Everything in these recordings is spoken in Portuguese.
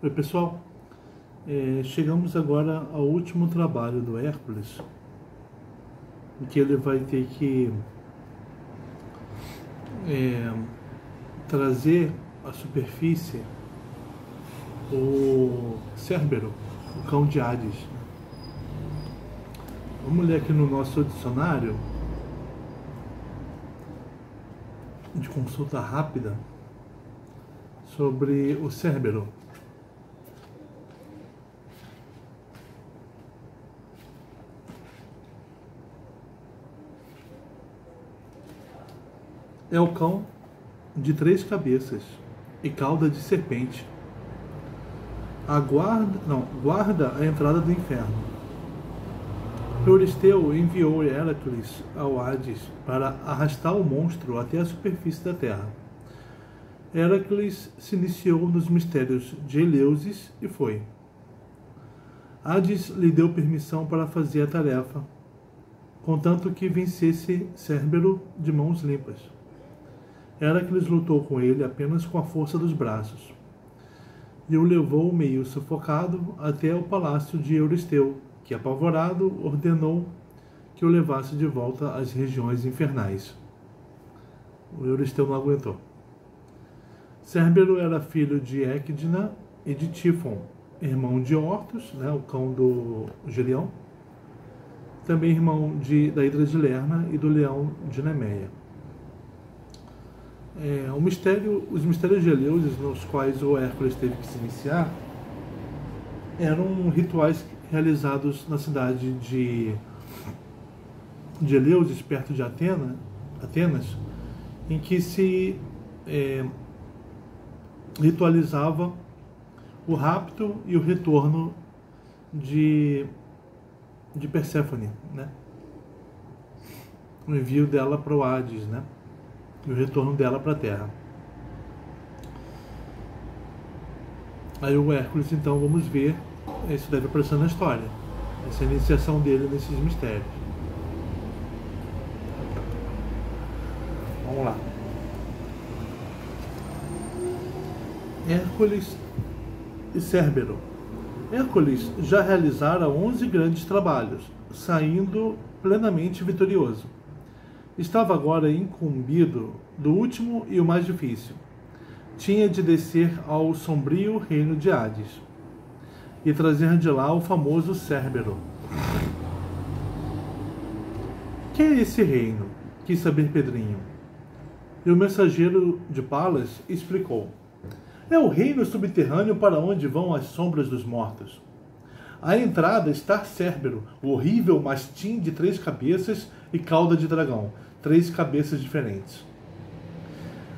Oi pessoal, chegamos agora ao último trabalho do Hércules, em que ele vai ter que trazer à superfície o Cérbero, o cão de Hades. Vamos ler aqui no nosso dicionário de consulta rápida sobre o Cérbero. É o cão de 3 cabeças e cauda de serpente. Guarda a entrada do inferno. Euristeu enviou Heracles ao Hades para arrastar o monstro até a superfície da terra. Heracles se iniciou nos mistérios de Eleusis e foi. Hades lhe deu permissão para fazer a tarefa, contanto que vencesse Cérbero de mãos limpas. Heracles lutou com ele apenas com a força dos braços, e o levou meio sufocado até o palácio de Euristeu, que, apavorado, ordenou que o levasse de volta às regiões infernais. O Euristeu não aguentou. Cérbero era filho de Equidna e de Tífon, irmão de Ortus, o cão do Gerião, também irmão da Hidra de Lerna e do leão de Nemeia. Os mistérios de Eleusis, nos quais o Hércules teve que se iniciar, eram rituais realizados na cidade de Eleusis, perto de Atenas, em que se ritualizava o rapto e o retorno de Perséfone, o envio dela para o Hades, e o retorno dela para a Terra. Aí o Hércules, então, vamos ver, isso deve aparecer na história, essa iniciação dele nesses mistérios. Vamos lá. Hércules e Cérbero. Hércules já realizara 11 grandes trabalhos, saindo plenamente vitorioso. Estava agora incumbido do último e o mais difícil. Tinha de descer ao sombrio reino de Hades e trazer de lá o famoso Cérbero. Que é esse reino? Quis saber Pedrinho. E o mensageiro de Palas explicou. É o reino subterrâneo para onde vão as sombras dos mortos. À entrada está Cérbero, o horrível mastim de 3 cabeças e cauda de dragão, 3 cabeças diferentes.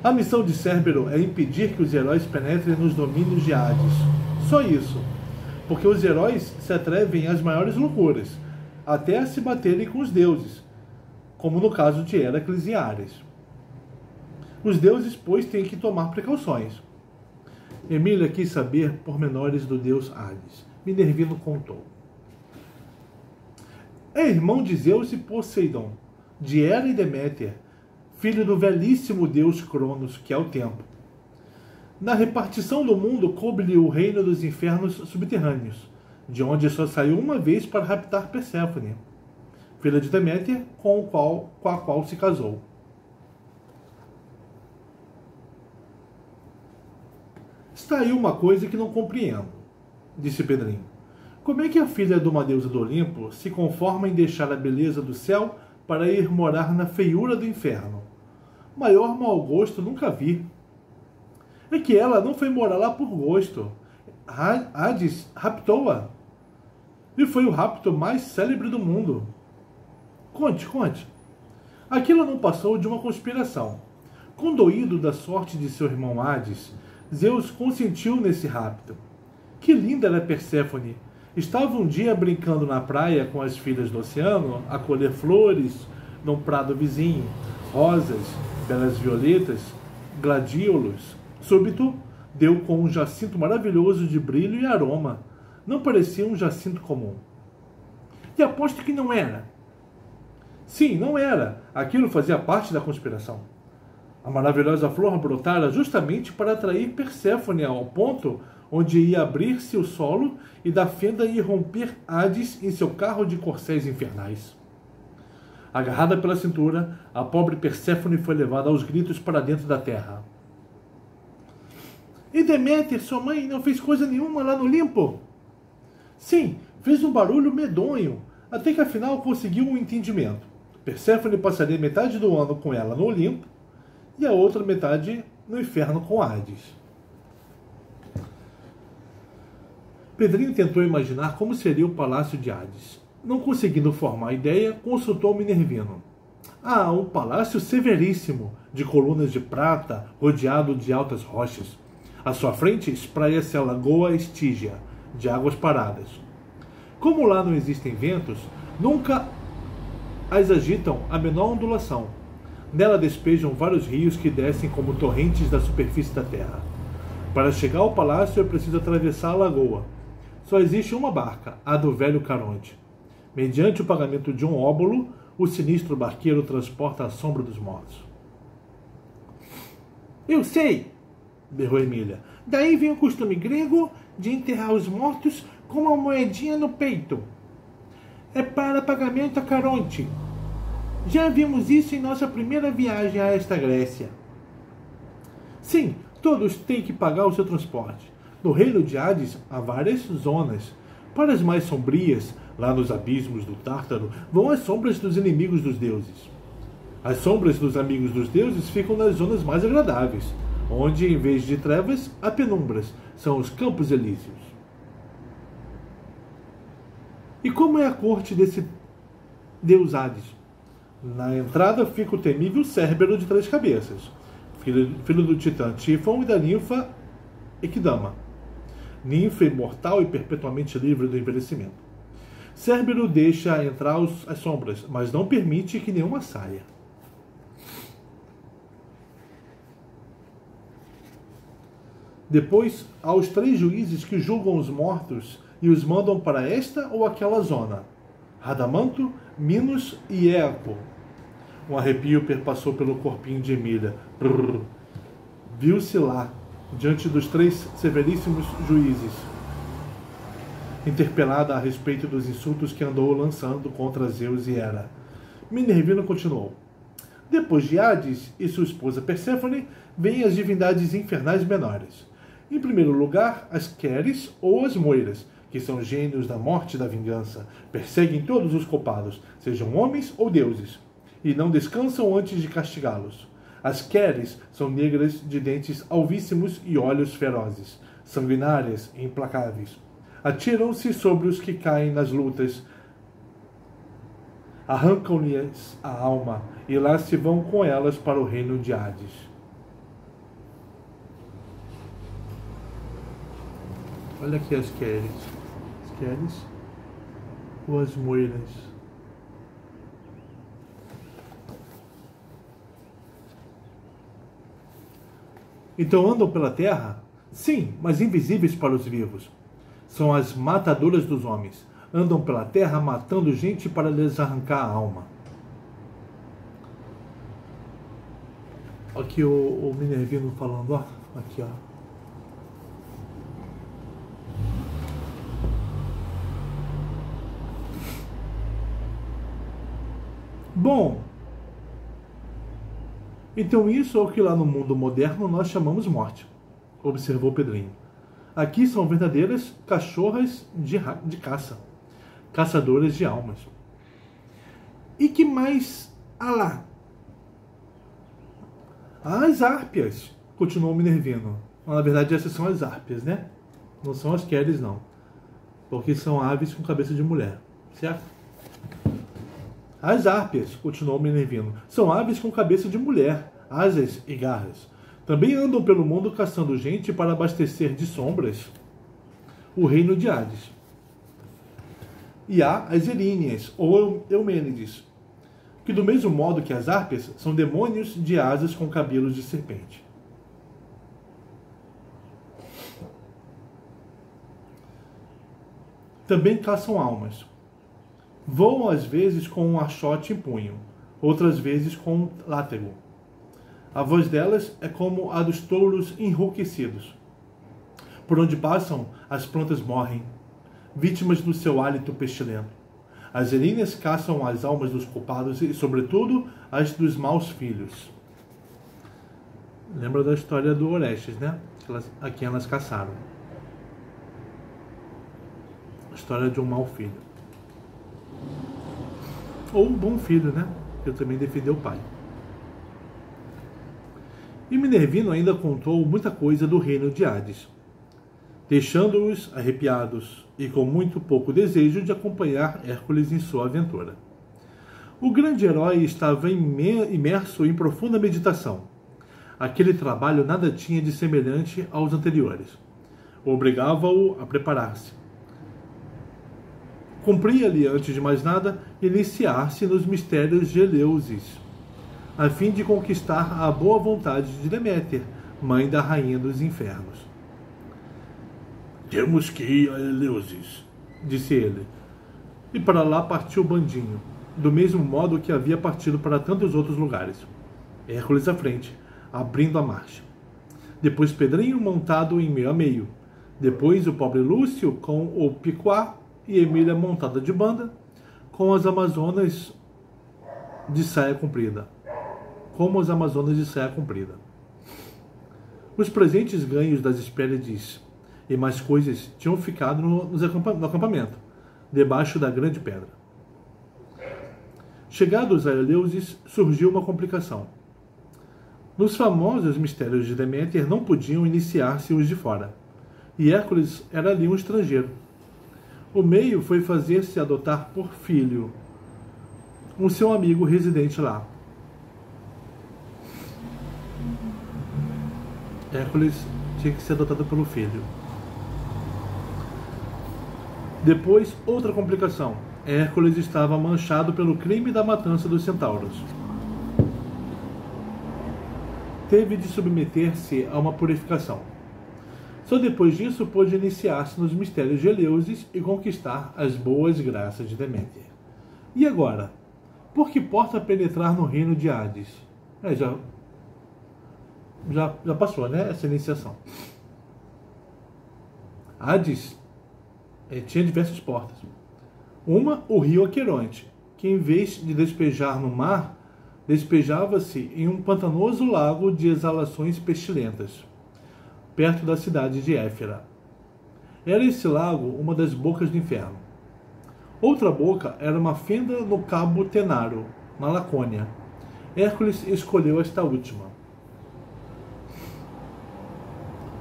A missão de Cérbero é impedir que os heróis penetrem nos domínios de Hades. Só isso, porque os heróis se atrevem às maiores loucuras, até a se baterem com os deuses, como no caso de Heracles e Ares. Os deuses, pois, têm que tomar precauções. Emília quis saber pormenores do deus Hades. Minervino contou. É irmão de Zeus e Poseidon, de Hera e Deméter, filho do velhíssimo deus Cronos, que é o tempo. Na repartição do mundo coube-lhe o reino dos infernos subterrâneos, de onde só saiu uma vez para raptar Perséfone, filha de Deméter, com a qual se casou. Está aí uma coisa que não compreendo, disse Pedrinho. Como é que a filha de uma deusa do Olimpo se conforma em deixar a beleza do céu para ir morar na feiura do inferno? Maior mau gosto nunca vi. É que ela não foi morar lá por gosto. Hades raptou-a. E foi o rapto mais célebre do mundo. Conte. Aquilo não passou de uma conspiração. Condoído da sorte de seu irmão Hades, Zeus consentiu nesse rapto. Que linda era Perséfone! Estava um dia brincando na praia com as filhas do oceano, a colher flores num prado vizinho, rosas, belas violetas, gladiolos. Súbito, deu com um jacinto maravilhoso de brilho e aroma. Não parecia um jacinto comum. E aposto que não era. Sim, não era. Aquilo fazia parte da conspiração. A maravilhosa flor brotara justamente para atrair Perséfone ao ponto onde ia abrir-se o solo e da fenda ia romper Hades em seu carro de corcéis infernais. Agarrada pela cintura, a pobre Perséfone foi levada aos gritos para dentro da terra. E Deméter, sua mãe, não fez coisa nenhuma lá no Olimpo? Sim, fez um barulho medonho, até que afinal conseguiu um entendimento. Perséfone passaria metade do ano com ela no Olimpo e a outra metade no inferno com Hades. Pedrinho tentou imaginar como seria o palácio de Hades. Não conseguindo formar ideia, consultou Minervino. Ah, um palácio severíssimo, de colunas de prata, rodeado de altas rochas. À sua frente espraia-se a lagoa Estígia, de águas paradas. Como lá não existem ventos, nunca as agitam a menor ondulação. Nela despejam vários rios que descem como torrentes da superfície da terra. Para chegar ao palácio é preciso atravessar a lagoa. Só existe uma barca, a do velho Caronte. Mediante o pagamento de um óbolo, o sinistro barqueiro transporta a sombra dos mortos. Eu sei, berrou Emília. Daí vem o costume grego de enterrar os mortos com uma moedinha no peito. É para pagamento a Caronte. Já vimos isso em nossa primeira viagem a esta Grécia. Sim, todos têm que pagar o seu transporte. No reino de Hades há várias zonas. Para as mais sombrias, lá nos abismos do Tártaro, vão as sombras dos inimigos dos deuses. As sombras dos amigos dos deuses ficam nas zonas mais agradáveis, onde, em vez de trevas, há penumbras. São os Campos Elíseos. E como é a corte desse deus Hades? Na entrada fica o temível Cérbero de 3 cabeças, filho do titã Tífon e da ninfa Equidama, ninfa imortal e perpetuamente livre do envelhecimento. Cérbero deixa entrar as sombras, mas não permite que nenhuma saia. Depois, há os 3 juízes que julgam os mortos e os mandam para esta ou aquela zona: Radamanto, Minos e Éaco. Um arrepio perpassou pelo corpinho de Emília. Viu-se lá, diante dos 3 severíssimos juízes, interpelada a respeito dos insultos que andou lançando contra Zeus e Hera. Minervino continuou. Depois de Hades e sua esposa Perséfone, vêm as divindades infernais menores. Em primeiro lugar, as Queres ou as Moiras, que são gênios da morte e da vingança, perseguem todos os culpados, sejam homens ou deuses, e não descansam antes de castigá-los. As Queres são negras de dentes alvíssimos e olhos ferozes, sanguinárias e implacáveis. Atiram-se sobre os que caem nas lutas, arrancam-lhes a alma e lá se vão com elas para o reino de Hades. Olha aqui as Queres. As Queres ou as Moiras? Então andam pela terra? Sim, mas invisíveis para os vivos. São as matadoras dos homens. Andam pela terra matando gente para lhes arrancar a alma. Aqui o Minervino falando, ó. Aqui, ó. Bom, então isso é o que lá no mundo moderno nós chamamos morte, observou Pedrinho. Aqui são verdadeiras cachorras de caça, caçadoras de almas. E que mais há lá? As árpias, continuou Minervino. Na verdade essas são as árpias, né? Não são as Queres, não. Porque são aves com cabeça de mulher, certo? As árpias, continuou Minervino, são aves com cabeça de mulher, asas e garras. Também andam pelo mundo caçando gente para abastecer de sombras o reino de Hades. E há as Eríneas, ou Eumênides, que do mesmo modo que as árpias, são demônios de asas com cabelos de serpente. Também caçam almas. Voam às vezes com um achote em punho, outras vezes com um látego. A voz delas é como a dos touros enrouquecidos. Por onde passam, as plantas morrem, vítimas do seu hálito pestilento. As eríneas caçam as almas dos culpados e, sobretudo, as dos maus filhos. Lembra da história do Orestes, né? A quem elas caçaram. A história de um mau filho. Ou um bom filho, né? Que também defendeu o pai. E Minervino ainda contou muita coisa do reino de Hades, deixando-os arrepiados e com muito pouco desejo de acompanhar Hércules em sua aventura. O grande herói estava imerso em profunda meditação. Aquele trabalho nada tinha de semelhante aos anteriores. Obrigava-o a preparar-se. Cumpria-lhe, antes de mais nada, iniciar-se nos mistérios de Eleusis, a fim de conquistar a boa vontade de Deméter, mãe da rainha dos infernos. Temos que ir a Eleusis, disse ele. E para lá partiu o bandinho, do mesmo modo que havia partido para tantos outros lugares. Hércules à frente, abrindo a marcha. Depois Pedrinho montado em meio a meio. Depois o pobre Lúcio com o Piquá e Emília montada de banda, com as Amazonas de saia comprida. Como as Amazonas de saia comprida. Os presentes ganhos das Hespérides e mais coisas tinham ficado no acampamento, debaixo da grande pedra. Chegados a Eleusis, surgiu uma complicação. Nos famosos mistérios de Deméter não podiam iniciar-se os de fora, e Hércules era ali um estrangeiro. O meio foi fazer-se adotar por filho um seu amigo residente lá. Hércules tinha que ser adotado pelo filho. Depois, outra complicação. Hércules estava manchado pelo crime da matança dos centauros. Teve de submeter-se a uma purificação. Só depois disso pôde iniciar-se nos mistérios de Eleusis e conquistar as boas graças de Deméter. E agora? Por que porta penetrar no reino de Hades? Já passou, né? Essa iniciação. Hades tinha diversas portas. Uma, o rio Aqueronte, que em vez de despejar no mar, despejava-se em um pantanoso lago de exalações pestilentas, perto da cidade de Éfira. Era esse lago uma das bocas do inferno. Outra boca era uma fenda no cabo Tenaro, na Lacônia. Hércules escolheu esta última.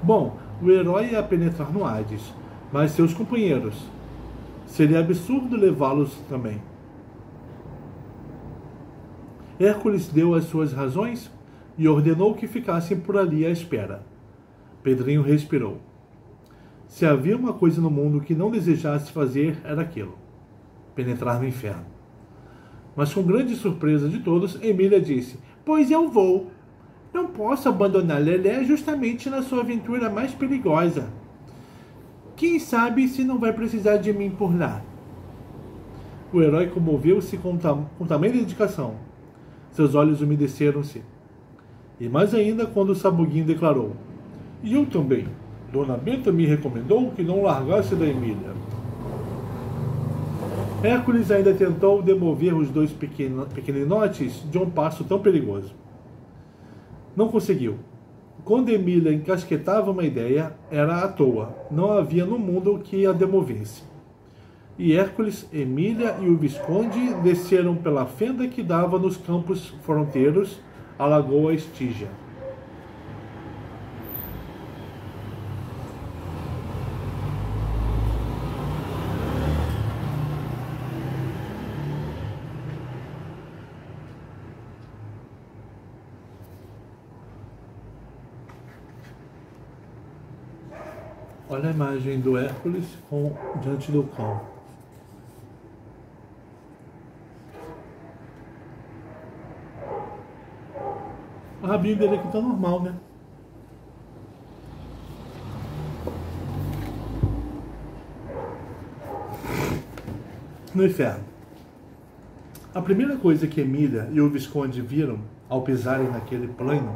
Bom, o herói ia penetrar no Hades, mas seus companheiros. Seria absurdo levá-los também. Hércules deu as suas razões e ordenou que ficassem por ali à espera. Pedrinho respirou. Se havia uma coisa no mundo que não desejasse fazer, era aquilo: penetrar no inferno. Mas com grande surpresa de todos, Emília disse: "Pois eu vou. Não posso abandonar Lelé justamente na sua aventura mais perigosa. Quem sabe se não vai precisar de mim por lá." O herói comoveu-se com tamanha dedicação. Seus olhos umedeceram-se. E mais ainda quando o Sabuguinho declarou: "E eu também. Dona Benta me recomendou que não largasse da Emília." Hércules ainda tentou demover os dois pequeninotes de um passo tão perigoso. Não conseguiu. Quando Emília encasquetava uma ideia, era à toa. Não havia no mundo que a demovesse. E Hércules, Emília e o Visconde desceram pela fenda que dava nos campos fronteiros à Lagoa Estígia. Olha a imagem do Hércules diante do cão. O rabinho dele aqui tá normal, né? No inferno. A primeira coisa que Emília e o Visconde viram ao pisarem naquele plano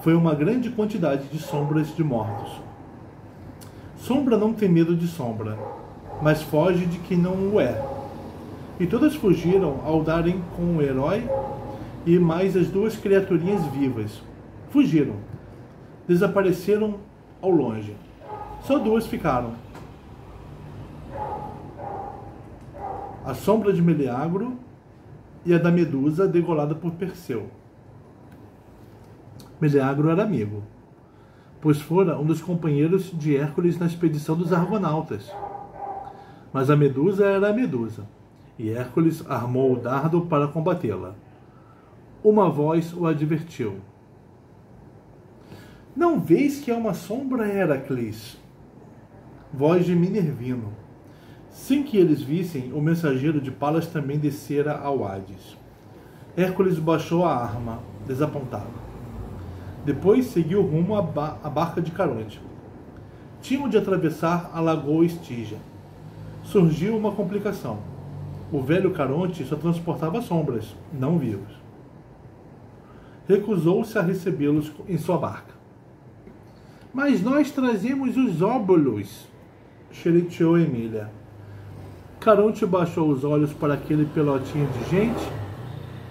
foi uma grande quantidade de sombras de mortos. Sombra não tem medo de sombra, mas foge de quem não o é. E todas fugiram ao darem com o herói e mais as duas criaturinhas vivas. Fugiram. Desapareceram ao longe. Só duas ficaram. A sombra de Meleagro e a da Medusa, degolada por Perseu. Meleagro era amigo, pois fora um dos companheiros de Hércules na expedição dos Argonautas. Mas a Medusa era a Medusa, e Hércules armou o dardo para combatê-la. Uma voz o advertiu. Não vês que é uma sombra, Heracles? Voz de Minervino. Sem que eles vissem, o mensageiro de Palas também descera ao Hades. Hércules baixou a arma, desapontado. Depois seguiu rumo à barca de Caronte. Tinham de atravessar a lagoa Estígia. Surgiu uma complicação. O velho Caronte só transportava sombras, não vivos. Recusou-se a recebê-los em sua barca. Mas nós trazemos os óbulos, xereteou Emília. Caronte baixou os olhos para aquele pelotinho de gente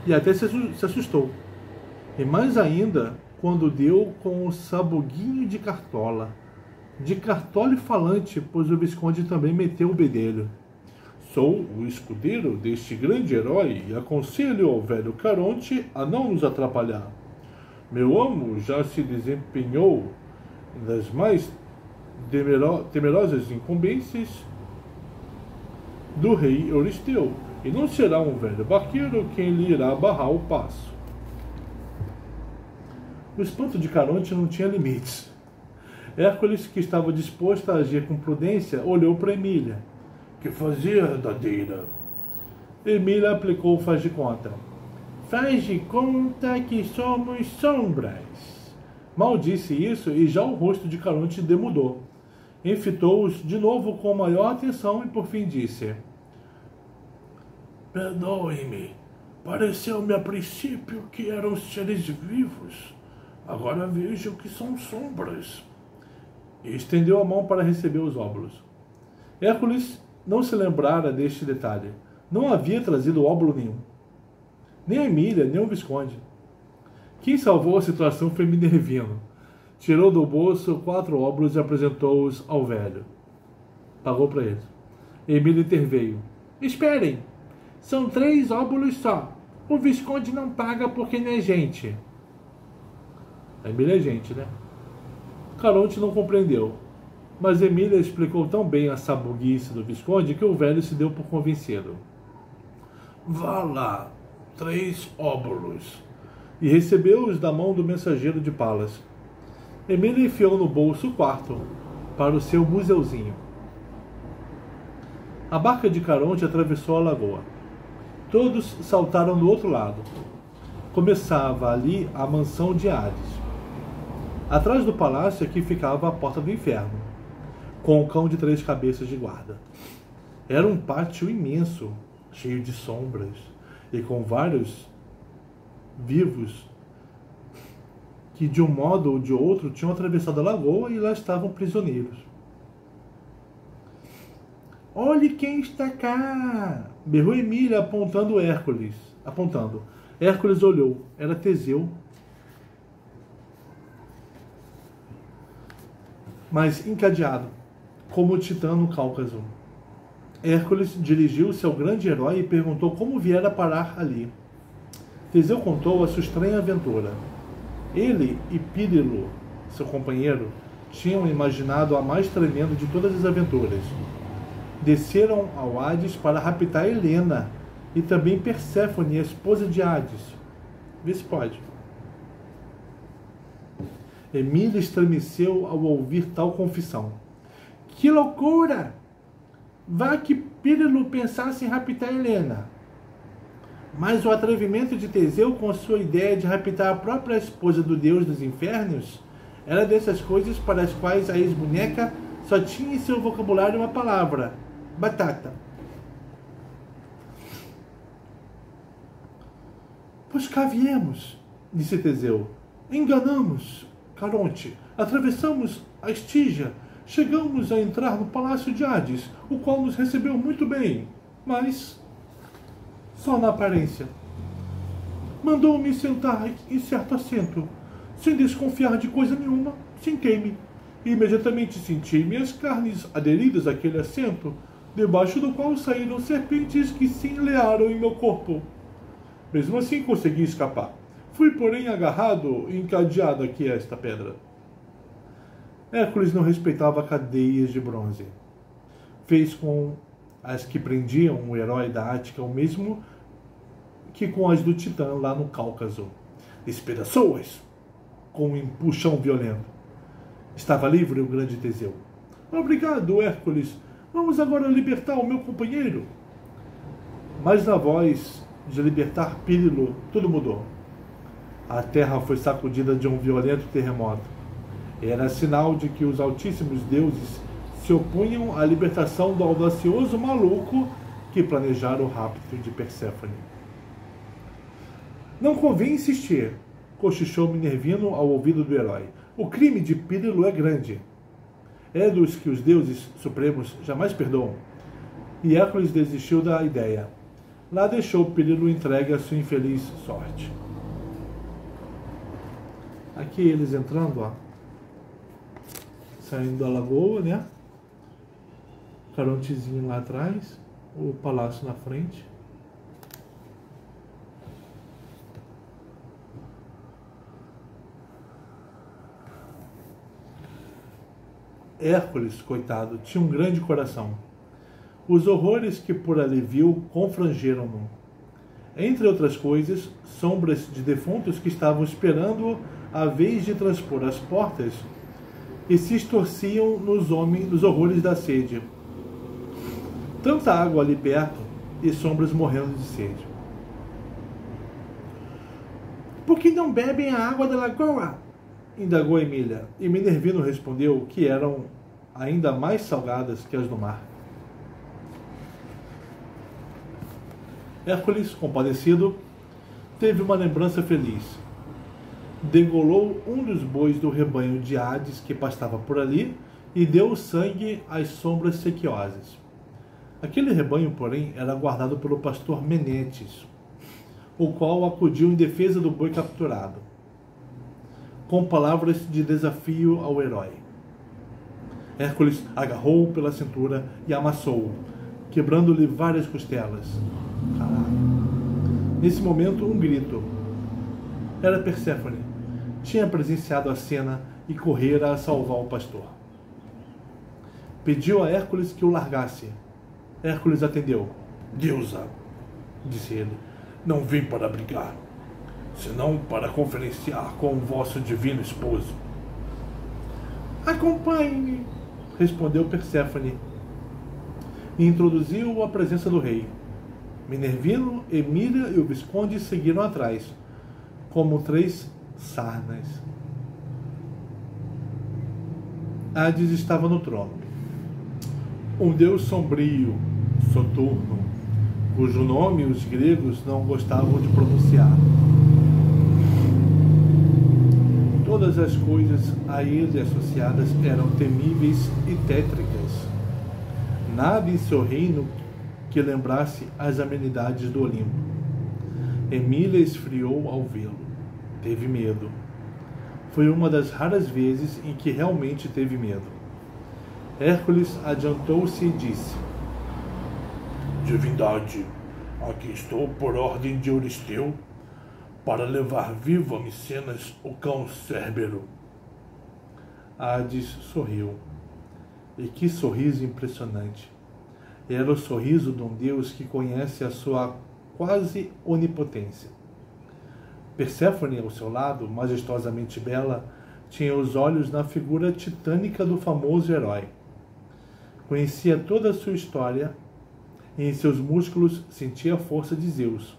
e até se assustou. E mais ainda quando deu com o sabuguinho de Cartola. De Cartola e falante, pois o Visconde também meteu o bedelho. Sou o escudeiro deste grande herói e aconselho ao velho Caronte a não nos atrapalhar. Meu amo já se desempenhou nas mais temerosas incumbências do rei Euristeu, e não será um velho barqueiro quem lhe irá barrar o passo. O espanto de Caronte não tinha limites. Hércules, que estava disposto a agir com prudência, olhou para Emília. Que fazer, herdadeira? Emília aplicou o faz de conta. Faz de conta que somos sombras. Mal disse isso e já o rosto de Caronte demudou. Enfitou-os de novo com maior atenção e por fim disse: Perdoe-me. Pareceu-me a princípio que eram seres vivos. Agora vejo que são sombras. E estendeu a mão para receber os óbulos. Hércules não se lembrara deste detalhe. Não havia trazido óbulo nenhum. Nem a Emília, nem o Visconde. Quem salvou a situação foi Minervino. Tirou do bolso 4 óbulos e apresentou-os ao velho. Pagou para ele. Emília interveio. Esperem! São 3 óbulos só. O Visconde não paga porque não é gente. A Emília é gente, né? Caronte não compreendeu. Mas Emília explicou tão bem a sabuguice do Visconde que o velho se deu por convencido. Vá lá, 3 óbulos. E recebeu-os da mão do mensageiro de Palas. Emília enfiou no bolso o 4, para o seu museuzinho. A barca de Caronte atravessou a lagoa. Todos saltaram do outro lado. Começava ali a mansão de Hades. Atrás do palácio aqui ficava a porta do inferno, com o cão de 3 cabeças de guarda. Era um pátio imenso, cheio de sombras, e com vários vivos que de um modo ou de outro tinham atravessado a lagoa e lá estavam prisioneiros. Olhe quem está cá! Berrou Emília apontando Hércules. Hércules olhou. Era Teseu. Mas encadeado, como o titã no Cáucaso. Hércules dirigiu-se ao grande herói e perguntou como viera parar ali. Teseu contou a sua estranha aventura. Ele e Pírilo, seu companheiro, tinham imaginado a mais tremenda de todas as aventuras. Desceram ao Hades para raptar Helena e também Perséfone, a esposa de Hades. Vê se pode. Emília estremeceu ao ouvir tal confissão. Que loucura! Vá que Pírilo pensasse em raptar Helena. Mas o atrevimento de Teseu com sua ideia de raptar a própria esposa do deus dos infernos era dessas coisas para as quais a ex-boneca só tinha em seu vocabulário uma palavra: batata. Pois cá viemos, disse Teseu. Enganamos Caronte, atravessamos a Estígia, chegamos a entrar no palácio de Hades, o qual nos recebeu muito bem, mas só na aparência. Mandou-me sentar em certo assento. Sem desconfiar de coisa nenhuma, sentei-me. E imediatamente senti minhas carnes aderidas àquele assento, debaixo do qual saíram serpentes que se enlearam em meu corpo. Mesmo assim consegui escapar. Fui, porém, agarrado e encadeado aqui a esta pedra. Hércules não respeitava cadeias de bronze. Fez com as que prendiam o herói da Ática o mesmo que com as do Titã lá no Cáucaso. Despedaçou-as com um empuxão violento. Estava livre o grande Teseu. Obrigado, Hércules. Vamos agora libertar o meu companheiro. Mas na voz de libertar Pírilo, tudo mudou. A terra foi sacudida de um violento terremoto. Era sinal de que os altíssimos deuses se opunham à libertação do audacioso maluco que planejara o rapto de Perséfone. Não convém insistir, cochichou Minervino ao ouvido do herói. O crime de Pírilo é grande. É dos que os deuses supremos jamais perdoam. E Hércules desistiu da ideia. Lá deixou Pírilo entregue à sua infeliz sorte. Aqui eles entrando, ó. Saindo da lagoa, né? Carontezinho lá atrás. O palácio na frente. Hércules, coitado, tinha um grande coração. Os horrores que por ali viu confrangeram-no. Entre outras coisas, sombras de defuntos que estavam esperando a vez de transpor as portas e se estorciam nos horrores da sede. Tanta água ali perto e sombras morrendo de sede. Por que não bebem a água da lagoa? Indagou Emília, e Minervino respondeu que eram ainda mais salgadas que as do mar. Hércules, compadecido, teve uma lembrança feliz. Degolou um dos bois do rebanho de Hades que pastava por ali e deu sangue às sombras sequiosas. Aquele rebanho, porém, era guardado pelo pastor Menetes, o qual acudiu em defesa do boi capturado, com palavras de desafio ao herói. Hércules agarrou-o pela cintura e amassou-o, quebrando-lhe várias costelas. Caralho. Nesse momento, um grito. Era Perséfone. Tinha presenciado a cena e correra a salvar o pastor. Pediu a Hércules que o largasse. Hércules atendeu. Deusa, disse ele, não vim para brigar, senão para conferenciar com o vosso divino esposo. Acompanhe-me, respondeu Perséfone, e introduziu-o à presença do rei. Minervino, Emília e o Visconde seguiram atrás, como 3 sarnas. Hades estava no trono. Um deus sombrio, Soturno, cujo nome os gregos não gostavam de pronunciar. Todas as coisas a ele associadas eram temíveis e tétricas. Nada em seu reino que lembrasse as amenidades do Olimpo. Emília esfriou ao vê-lo. Teve medo. Foi uma das raras vezes em que realmente teve medo. Hércules adiantou-se e disse: Divindade, aqui estou por ordem de Euristeu, para levar vivo a Micenas o cão Cérbero. Hades sorriu. E que sorriso impressionante! Era o sorriso de um deus que conhece a sua quase onipotência. Perséfone, ao seu lado, majestosamente bela, tinha os olhos na figura titânica do famoso herói. Conhecia toda a sua história e em seus músculos sentia a força de Zeus,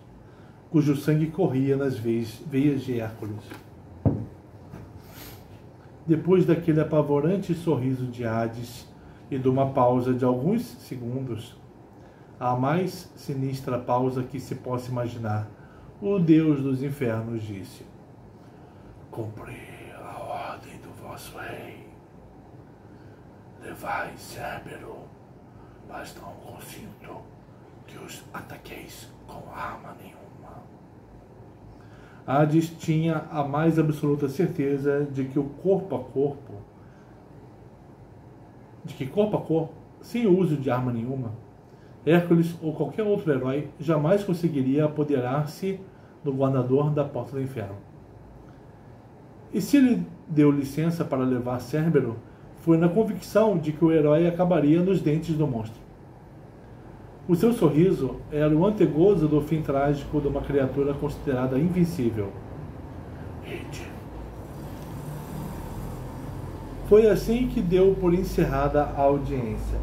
cujo sangue corria nas veias de Hércules. Depois daquele apavorante sorriso de Hades e de uma pausa de alguns segundos, a mais sinistra pausa que se possa imaginar, o Deus dos infernos disse: Cumpri a ordem do vosso rei. Levai Cérbero, mas não consinto que os ataqueis com arma nenhuma. Hades tinha a mais absoluta certeza de que corpo a corpo, sem o uso de arma nenhuma, Hércules ou qualquer outro herói jamais conseguiria apoderar-se do guardador da porta do inferno. E se ele deu licença para levar Cérbero, foi na convicção de que o herói acabaria nos dentes do monstro. O seu sorriso era o antegozo do fim trágico de uma criatura considerada invencível. Ide. Foi assim que deu por encerrada a audiência.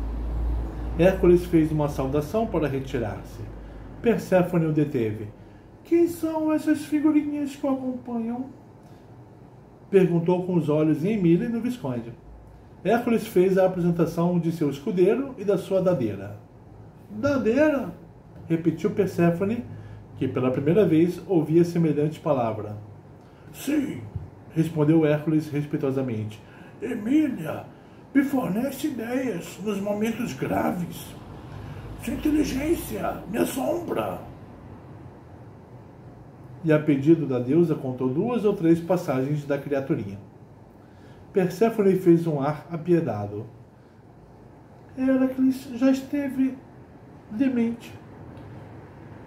Hércules fez uma saudação para retirar-se. Perséfone o deteve. Quem são essas figurinhas que o acompanham? Perguntou com os olhos em Emília e no Visconde. Hércules fez a apresentação de seu escudeiro e da sua dadeira. Dadeira? Repetiu Perséfone, que pela primeira vez ouvia semelhante palavra. Sim, respondeu Hércules respeitosamente. Emília me fornece ideias nos momentos graves. Sua inteligência me assombra. E a pedido da deusa contou 2 ou 3 passagens da criaturinha. Perséfone fez um ar apiedado. Hércules já esteve demente.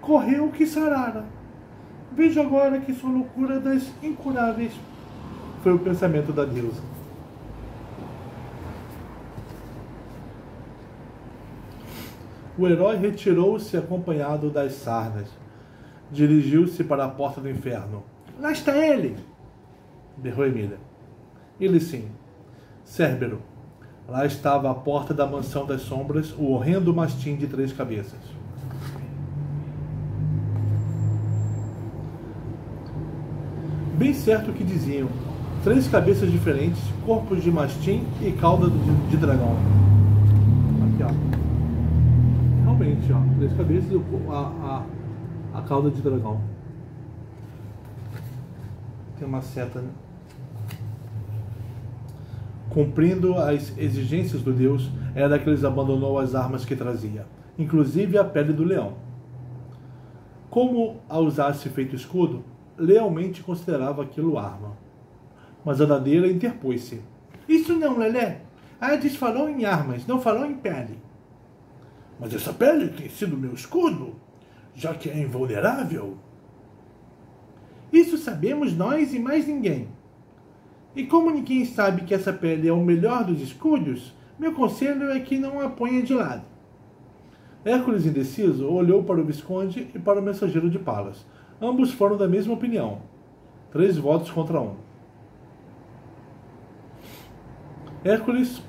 Correu que sarara. Vejo agora que sua loucura das incuráveis. Foi o pensamento da deusa. O herói retirou-se acompanhado das sardas. Dirigiu-se para a porta do inferno. Lá está ele! Berrou Emília. Ele sim. Cérbero. Lá estava a porta da mansão das sombras, o horrendo mastim de 3 cabeças. Bem certo o que diziam. 3 cabeças diferentes, corpos de mastim e cauda de dragão. Aqui, ó. Realmente, ó. 3 cabeças e a cauda de dragão. Tem uma seta, né? Cumprindo as exigências do deus, era que eles abandonou as armas que trazia, inclusive a pele do leão. Como a usasse feito escudo, lealmente considerava aquilo arma. Mas a dadeira interpôs-se. Isso não, Lelé. Hades falou em armas, não falou em pele. Mas essa pele tem sido meu escudo, já que é invulnerável. Isso sabemos nós e mais ninguém. E como ninguém sabe que essa pele é o melhor dos escudos, meu conselho é que não a ponha de lado. Hércules, indeciso, olhou para o Visconde e para o mensageiro de Palas. Ambos foram da mesma opinião. 3 votos contra 1. Hércules,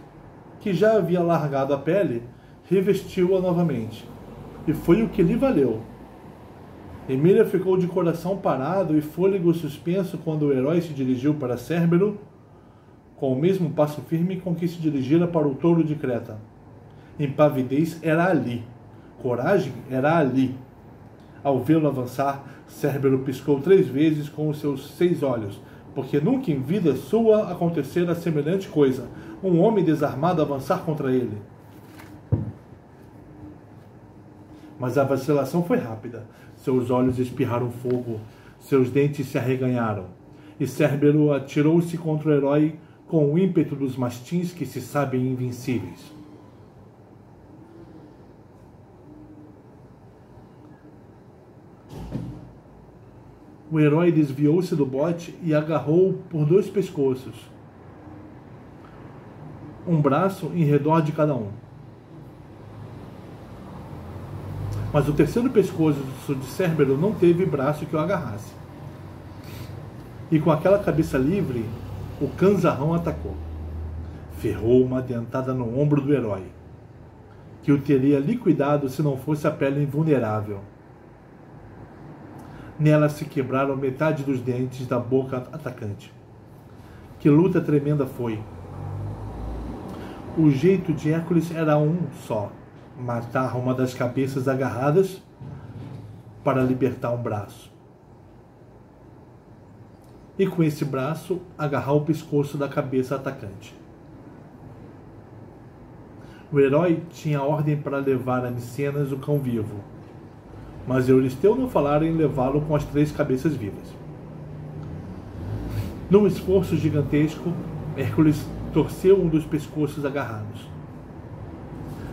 que já havia largado a pele, revestiu-a novamente. E foi o que lhe valeu. Emília ficou de coração parado e fôlego suspenso quando o herói se dirigiu para Cérbero, com o mesmo passo firme com que se dirigira para o touro de Creta. Impavidez era ali. Coragem era ali. Ao vê-lo avançar, Cérbero piscou 3 vezes com os seus 6 olhos, porque nunca em vida sua acontecera semelhante coisa, um homem desarmado avançar contra ele. Mas a vacilação foi rápida. Seus olhos espirraram fogo, seus dentes se arreganharam, e Cérbero atirou-se contra o herói com o ímpeto dos mastins que se sabem invencíveis. O herói desviou-se do bote e agarrou por 2 pescoços, um braço em redor de cada um. Mas o terceiro pescoço de Cérbero não teve braço que o agarrasse. E com aquela cabeça livre, o canzarrão atacou. Ferrou uma dentada no ombro do herói, que o teria liquidado se não fosse a pele invulnerável. Nela se quebraram metade dos dentes da boca atacante. Que luta tremenda foi! O jeito de Hércules era um só: matar uma das cabeças agarradas para libertar um braço. E com esse braço, agarrar o pescoço da cabeça atacante. O herói tinha ordem para levar a Micenas o cão vivo, mas Euristeu não falara em levá-lo com as 3 cabeças vivas. Num esforço gigantesco, Hércules torceu um dos pescoços agarrados.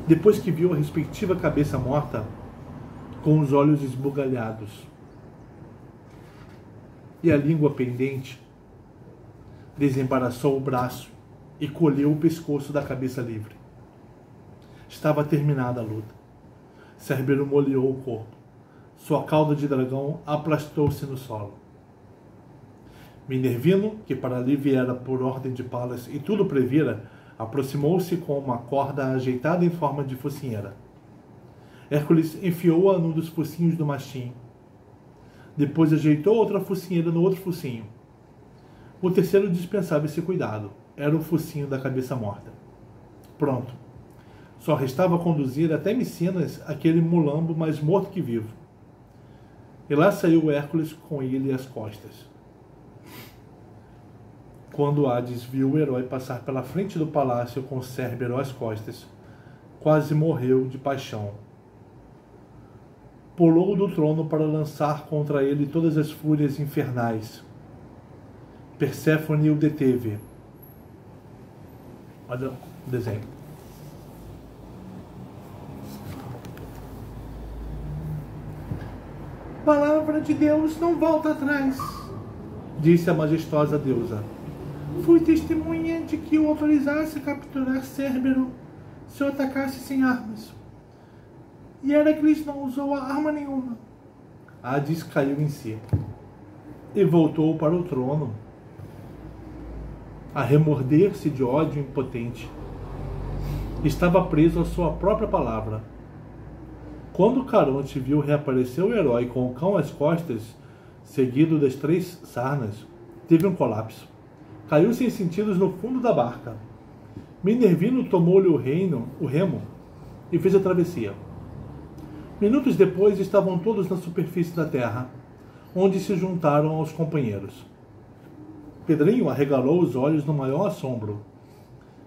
Depois que viu a respectiva cabeça morta, com os olhos esbugalhados e a língua pendente, desembaraçou o braço e colheu o pescoço da cabeça livre. Estava terminada a luta. Cérbero molhou o corpo. Sua cauda de dragão aplastou-se no solo. Minervino, que para ali viera por ordem de Palas e tudo previra, aproximou-se com uma corda ajeitada em forma de focinheira. Hércules enfiou-a num dos focinhos do mastim. Depois ajeitou outra focinheira no outro focinho. O terceiro dispensava esse cuidado. Era o focinho da cabeça morta. Pronto. Só restava conduzir até Micenas aquele mulambo mais morto que vivo. E lá saiu Hércules com ele às costas. Quando Hades viu o herói passar pela frente do palácio com Cérbero às costas, quase morreu de paixão. Pulou do trono para lançar contra ele todas as fúrias infernais. Perséfone o deteve. Olha o desenho. Palavra de Deus não volta atrás, disse a majestosa deusa. Fui testemunha de que o autorizasse a capturar Cérbero se o atacasse sem armas. E Heracles não usou arma nenhuma. Hades caiu em si e voltou para o trono, a remorder-se de ódio impotente. Estava preso à sua própria palavra. Quando Caronte viu reaparecer o herói com o cão às costas, seguido das 3 sarnas, teve um colapso. Caiu sem sentidos no fundo da barca. Minervino tomou-lhe o remo e fez a travessia. Minutos depois estavam todos na superfície da terra, onde se juntaram aos companheiros. Pedrinho arregalou os olhos no maior assombro.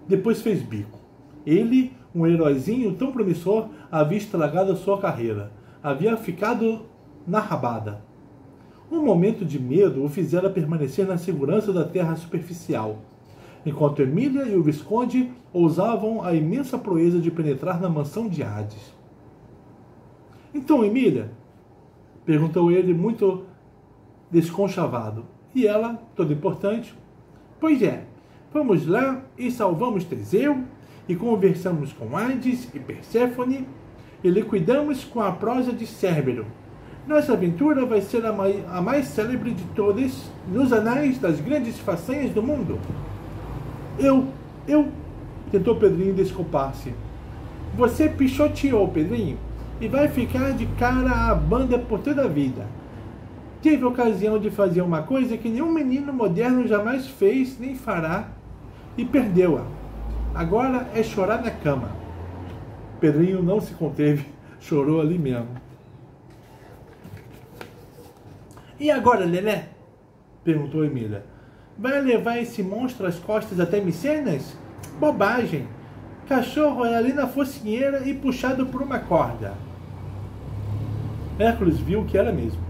Depois fez bico. Ele, um heróizinho tão promissor, havia estragado a sua carreira. Havia ficado na rabada. Um momento de medo o fizera permanecer na segurança da terra superficial, enquanto Emília e o Visconde ousavam a imensa proeza de penetrar na mansão de Hades. Então, Emília? Perguntou ele, muito desconchavado. E ela, toda importante? Pois é, fomos lá e salvamos Teseu, e conversamos com Hades e Perséfone, e liquidamos com a prosa de Cérbero. Nossa aventura vai ser a mais célebre de todas nos anais das grandes façanhas do mundo. Eu... Tentou Pedrinho desculpar-se. Você pichoteou, Pedrinho, e vai ficar de cara à banda por toda a vida. Teve ocasião de fazer uma coisa que nenhum menino moderno jamais fez nem fará, e perdeu-a. Agora é chorar na cama. Pedrinho não se conteve, chorou ali mesmo. E agora, Lelé? Perguntou Emília. Vai levar esse monstro às costas até Micenas? Bobagem! Cachorro é ali na focinheira e puxado por uma corda. Hércules viu que era mesmo.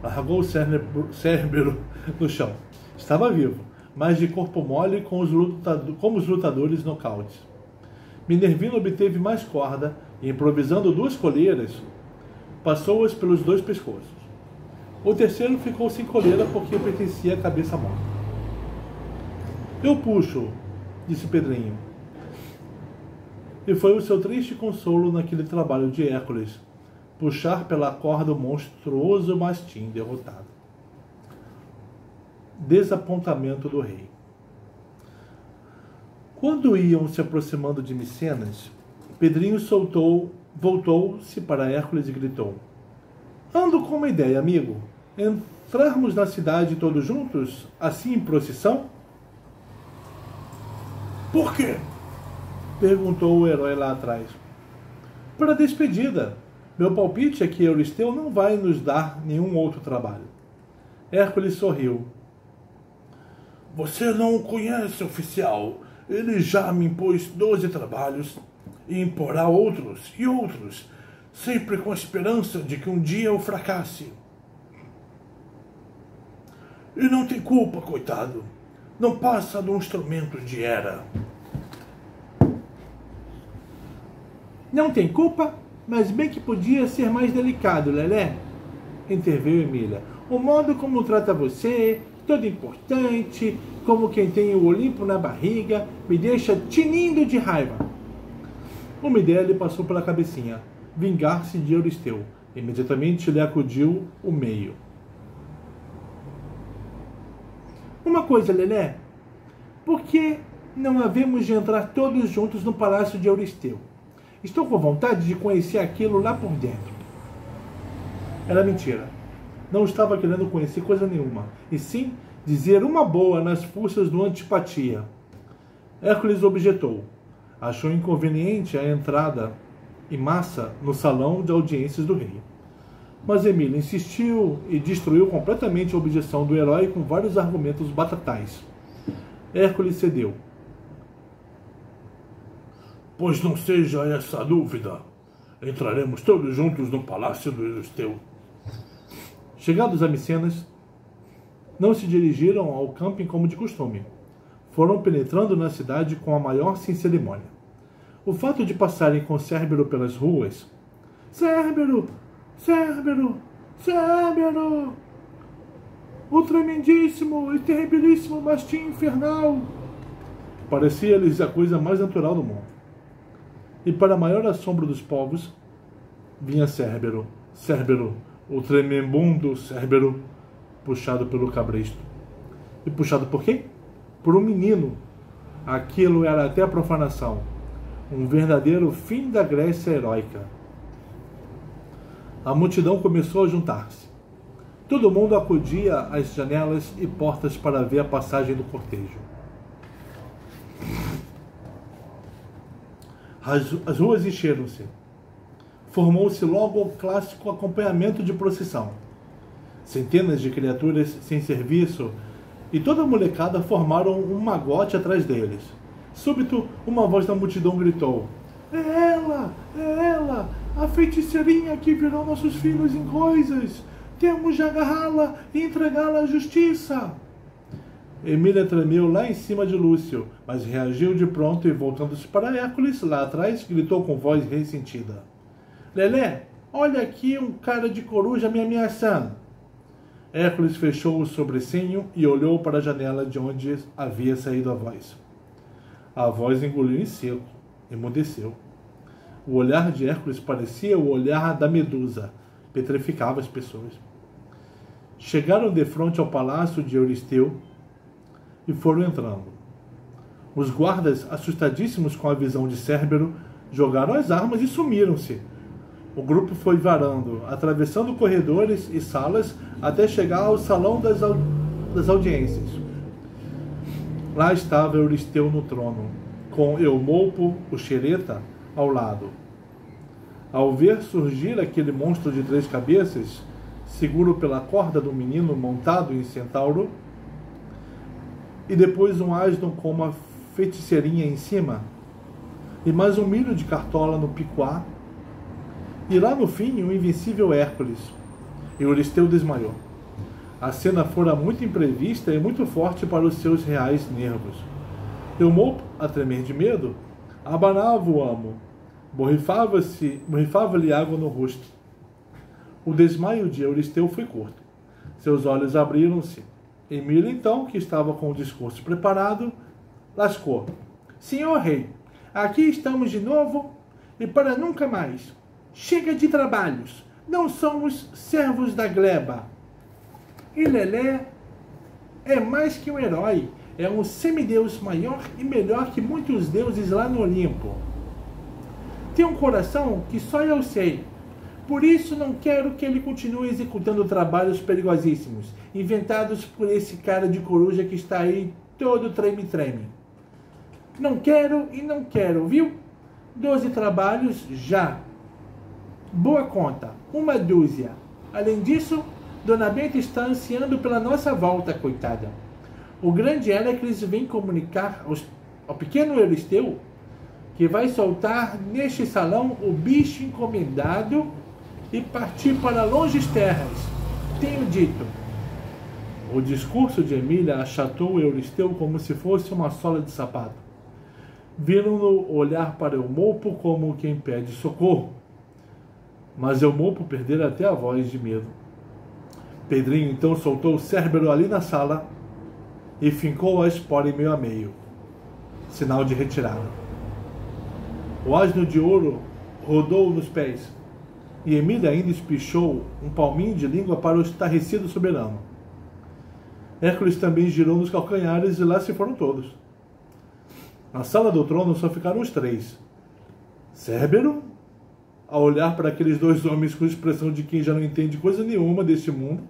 Largou o Cérbero no chão. Estava vivo, mas de corpo mole como os lutadores nocautes. Minervino obteve mais corda e, improvisando 2 coleiras, passou-as pelos 2 pescoços. O terceiro ficou sem coleira porque pertencia à cabeça morta. Eu puxo, disse Pedrinho. E foi o seu triste consolo naquele trabalho de Hércules, puxar pela corda o monstruoso mastim derrotado. Desapontamento do rei. Quando iam se aproximando de Micenas, Pedrinho voltou-se para Hércules e gritou: Ando com uma ideia, amigo. Entrarmos na cidade todos juntos, assim em procissão? Por quê? Perguntou o herói lá atrás. Para a despedida. Meu palpite é que Euristeu não vai nos dar nenhum outro trabalho. Hércules sorriu. Você não o conhece, oficial. Ele já me impôs 12 trabalhos e imporá outros e outros, sempre com a esperança de que um dia eu fracasse. E não tem culpa, coitado. Não passa de um instrumento de Hera. Não tem culpa, mas bem que podia ser mais delicado, Lelé. Interveio Emília. O modo como trata você, todo importante, como quem tem o Olimpo na barriga, me deixa tinindo de raiva. Uma ideia lhe passou pela cabecinha. Vingar-se de Euristeu. Imediatamente lhe acudiu o meio. Uma coisa, Lelé. Por que não havemos de entrar todos juntos no palácio de Euristeu? Estou com vontade de conhecer aquilo lá por dentro. Era mentira. Não estava querendo conhecer coisa nenhuma, e sim dizer uma boa nas forças do Antipatia. Hércules objetou. Achou inconveniente a entrada em massa no salão de audiências do rei. Mas Emília insistiu e destruiu completamente a objeção do herói com vários argumentos batatais. Hércules cedeu. Pois não seja essa a dúvida. Entraremos todos juntos no palácio do Euristeu. Chegados a Micenas, não se dirigiram ao camping como de costume. Foram penetrando na cidade com a maior sem cerimônia. O fato de passarem com Cérbero pelas ruas... Cérbero! Cérbero! Cérbero! O tremendíssimo e terribilíssimo mastim infernal! Parecia-lhes a coisa mais natural do mundo. E para a maior assombro dos povos, vinha Cérbero, Cérbero, o tremebundo Cérbero, puxado pelo cabresto. E puxado por quem? Por um menino. Aquilo era até a profanação. Um verdadeiro fim da Grécia heróica. A multidão começou a juntar-se. Todo mundo acudia às janelas e portas para ver a passagem do cortejo. As ruas encheram-se. Formou-se logo o clássico acompanhamento de procissão. Centenas de criaturas sem serviço e toda a molecada formaram um magote atrás deles. Súbito, uma voz da multidão gritou: É ela, a feiticeirinha que virou nossos filhos em coisas! Temos de agarrá-la e entregá-la à justiça! Emília tremeu lá em cima de Lúcio, mas reagiu de pronto e, voltando-se para Hércules, lá atrás, gritou com voz ressentida: Lelé, olha aqui um cara de coruja me ameaçando! Hércules fechou o sobrecinho e olhou para a janela de onde havia saído a voz. A voz engoliu em seco, emudeceu. O olhar de Hércules parecia o olhar da medusa, petrificava as pessoas. Chegaram de frente ao palácio de Euristeu e foram entrando. Os guardas, assustadíssimos com a visão de Cérbero, jogaram as armas e sumiram-se. O grupo foi varando, atravessando corredores e salas até chegar ao salão das audiências. Lá estava Euristeu no trono, com Eumolpo, o xereta, ao lado. Ao ver surgir aquele monstro de 3 cabeças, seguro pela corda do menino montado em centauro, e depois um asno com uma feiticeirinha em cima, e mais um milho de cartola no picuá, e lá no fim o invencível Hércules. Euristeu desmaiou. A cena fora muito imprevista e muito forte para os seus reais nervos. Eumolpo, a tremer de medo, abanava o amo, borrifava-lhe água no rosto. O desmaio de Euristeu foi curto. Seus olhos abriram-se. Emília, então, que estava com o discurso preparado, lascou: Senhor rei, aqui estamos de novo e para nunca mais. Chega de trabalhos. Não somos servos da gleba. E Lelé é mais que um herói. É um semideus maior e melhor que muitos deuses lá no Olimpo. Tem um coração que só eu sei. Por isso não quero que ele continue executando trabalhos perigosíssimos, inventados por esse cara de coruja que está aí todo treme-treme. Não quero e não quero, viu? 12 trabalhos já. Boa conta, 1 dúzia. Além disso, Dona Benta está ansiando pela nossa volta, coitada. O grande Hércules vem comunicar ao pequeno Euristeu que vai soltar neste salão o bicho encomendado e partir para longes terras. Tenho dito. O discurso de Emília achatou Euristeu como se fosse uma sola de sapato. Viram-no olhar para Eumopo como quem pede socorro. Mas Eumopo perdera até a voz de medo. Pedrinho então soltou Cérbero ali na sala e fincou a espora em meio a meio, sinal de retirada. O asno de ouro rodou nos pés, e Emília ainda espichou um palminho de língua para o estarrecido soberano. Hércules também girou nos calcanhares e lá se foram todos. Na sala do trono só ficaram os três. Cérbero, a olhar para aqueles dois homens com expressão de quem já não entende coisa nenhuma deste mundo,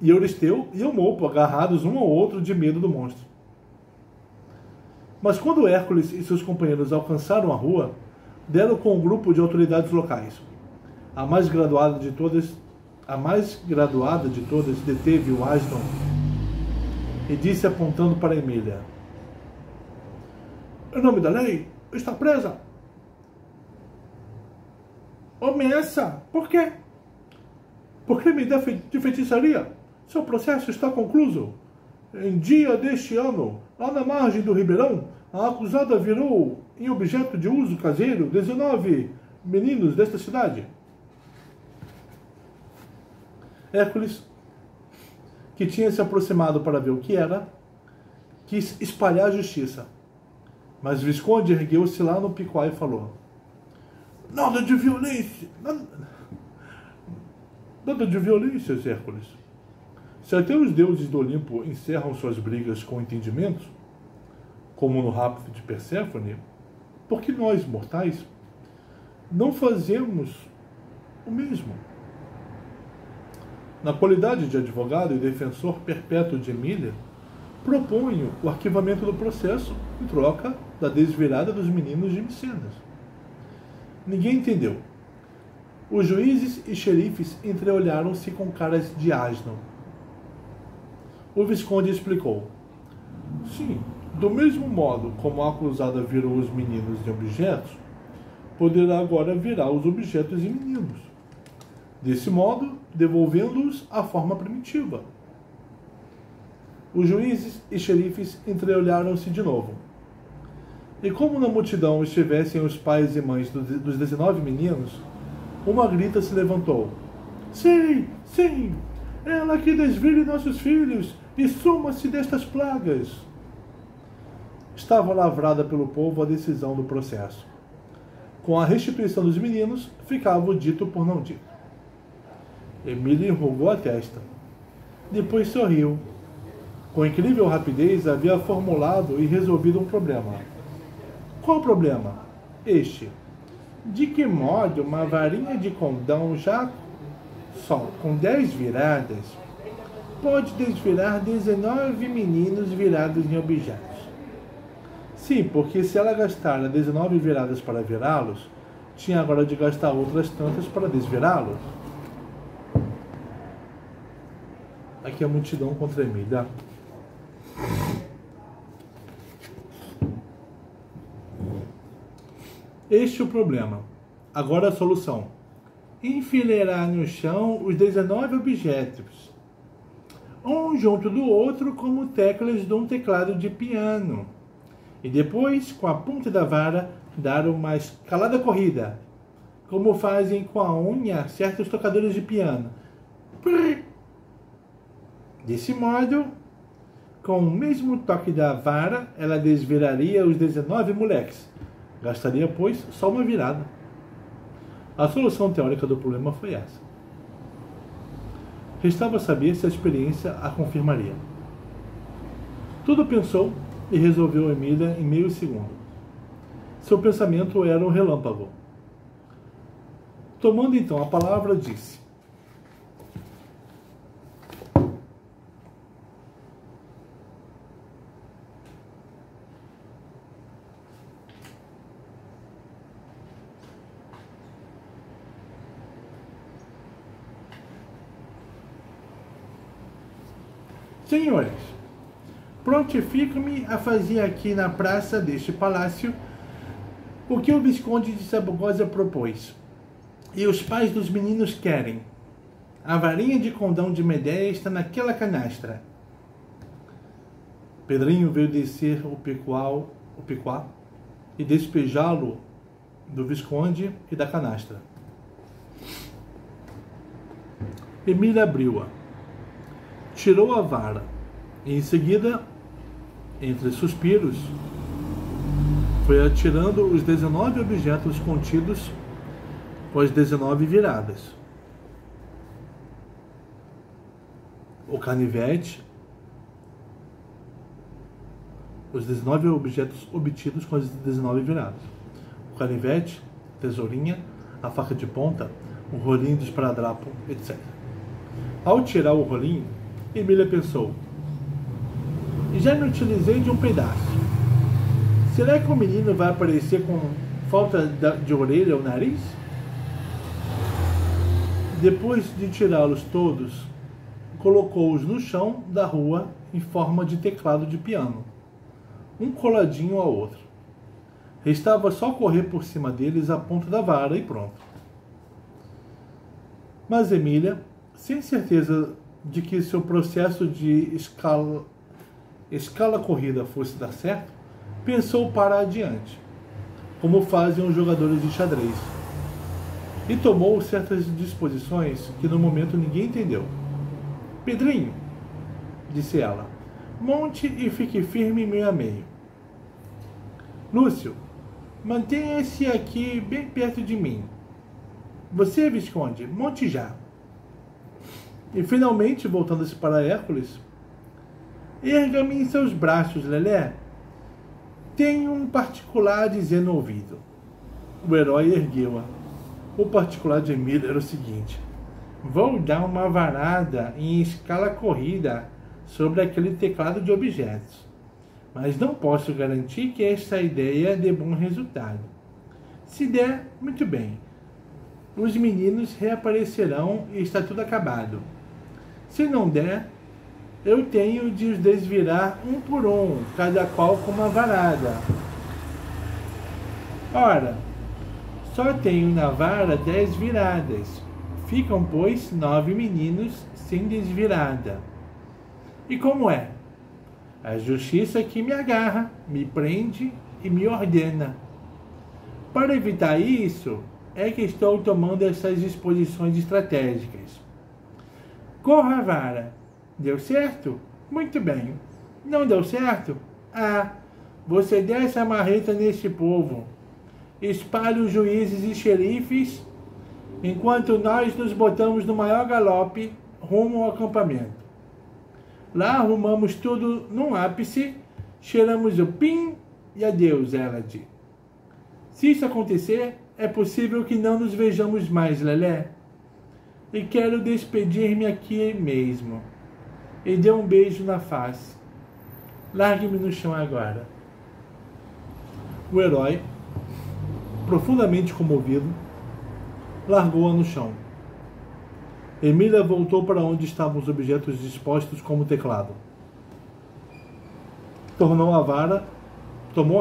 e Euristeu e Eumopo, agarrados um ao outro de medo do monstro. Mas quando Hércules e seus companheiros alcançaram a rua, deram com um grupo de autoridades locais. A mais graduada de todas deteve o asno e disse apontando para Emília: "Em nome da lei, está presa." "Omessa, por quê?" "Por crime de feitiçaria. Seu processo está concluído. Em dia deste ano, lá na margem do Ribeirão, a acusada virou em objeto de uso caseiro 19 meninos desta cidade." Hércules, que tinha se aproximado para ver o que era, quis espalhar a justiça. Mas Visconde ergueu-se lá no picuá e falou: Nada de violência, Hércules. Se até os deuses do Olimpo encerram suas brigas com entendimento, como no rapto de Perséfone, por que nós, mortais, não fazemos o mesmo? Na qualidade de advogado e defensor perpétuo de Emília, proponho o arquivamento do processo em troca da desvirada dos meninos de Micenas. Ninguém entendeu. Os juízes e xerifes entreolharam-se com caras de asno. O Visconde explicou: Sim, do mesmo modo como a acusada virou os meninos em objetos, poderá agora virar os objetos em meninos. Desse modo, devolvendo-os à forma primitiva. Os juízes e xerifes entreolharam-se de novo. E como na multidão estivessem os pais e mães dos 19 meninos, uma grita se levantou: Sim, sim, ela que desvire nossos filhos e suma-se destas plagas. Estava lavrada pelo povo a decisão do processo. Com a restituição dos meninos, ficava o dito por não dito. Emília enrugou a testa. Depois sorriu. Com incrível rapidez, havia formulado e resolvido um problema. Qual problema? Este. De que modo uma varinha de condão já só com 10 viradas pode desvirar 19 meninos virados em objetos? Sim, porque se ela gastara 19 viradas para virá-los, tinha agora de gastar outras tantas para desvirá-los. Aqui a multidão contra Emília. Este é o problema. Agora a solução. Enfileirar no chão os 19 objetos, um junto do outro como teclas de um teclado de piano. E depois, com a ponta da vara, dar uma escalada corrida, como fazem com a unha certos tocadores de piano. Desse modo, com o mesmo toque da vara, ela desviraria os 19 moleques. Gastaria, pois, só uma virada. A solução teórica do problema foi essa. Restava saber se a experiência a confirmaria. Tudo pensou e resolveu Emília em meio segundo. Seu pensamento era um relâmpago. Tomando então a palavra, disse: Senhores, prontifico-me a fazer aqui na praça deste palácio O que o Visconde de Sabugosa propôs? E os pais dos meninos querem. A varinha de condão de Medéia está naquela canastra. Pedrinho veio descer o picuá e despejá-lo do Visconde e da canastra. Emília abriu-a, tirou a vara e em seguida, entre suspiros, foi atirando os 19 objetos contidos com as 19 viradas. O canivete, os 19 objetos obtidos com as 19 viradas. O canivete, tesourinha, a faca de ponta, o rolinho de esparadrapo, etc. Ao tirar o rolinho, Emília pensou: já me utilizei de um pedaço. Será que o menino vai aparecer com falta de orelha ou nariz? Depois de tirá-los todos, colocou-os no chão da rua em forma de teclado de piano, um coladinho ao outro. Restava só correr por cima deles a ponta da vara e pronto. Mas Emília, sem certeza de que seu processo de escala corrida fosse dar certo, pensou para adiante, como fazem os jogadores de xadrez, e tomou certas disposições que no momento ninguém entendeu. Pedrinho, disse ela, monte e fique firme meio a meio. Lúcio, mantenha-se aqui bem perto de mim. Você, Visconde, monte já. E finalmente, voltando-se para Hércules, erga-me em seus braços, Lelé. Tenho um particular a dizer no ouvido. O herói ergueu-a. O particular de Emília era o seguinte: vou dar uma varada em escala corrida sobre aquele teclado de objetos, mas não posso garantir que esta ideia dê bom resultado. Se der, muito bem. Os meninos reaparecerão e está tudo acabado. Se não der, eu tenho de os desvirar um por um, cada qual com uma varada. Ora, só tenho na vara 10 viradas. Ficam, pois, 9 meninos sem desvirada. E como é? A justiça que me agarra, me prende e me ordena. Para evitar isso, é que estou tomando essas disposições estratégicas. Corra a vara. Deu certo? Muito bem. Não deu certo? Ah, você desce a marreta neste povo. Espalhe os juízes e xerifes, enquanto nós nos botamos no maior galope rumo ao acampamento. Lá arrumamos tudo num ápice, cheiramos o pim e adeus, Elad. Se isso acontecer, é possível que não nos vejamos mais, Lelé. E quero despedir-me aqui mesmo. E dê um beijo na face. Largue-me no chão agora. O herói, profundamente comovido, largou-a no chão. Emília voltou para onde estavam os objetos dispostos como teclado. Tomou a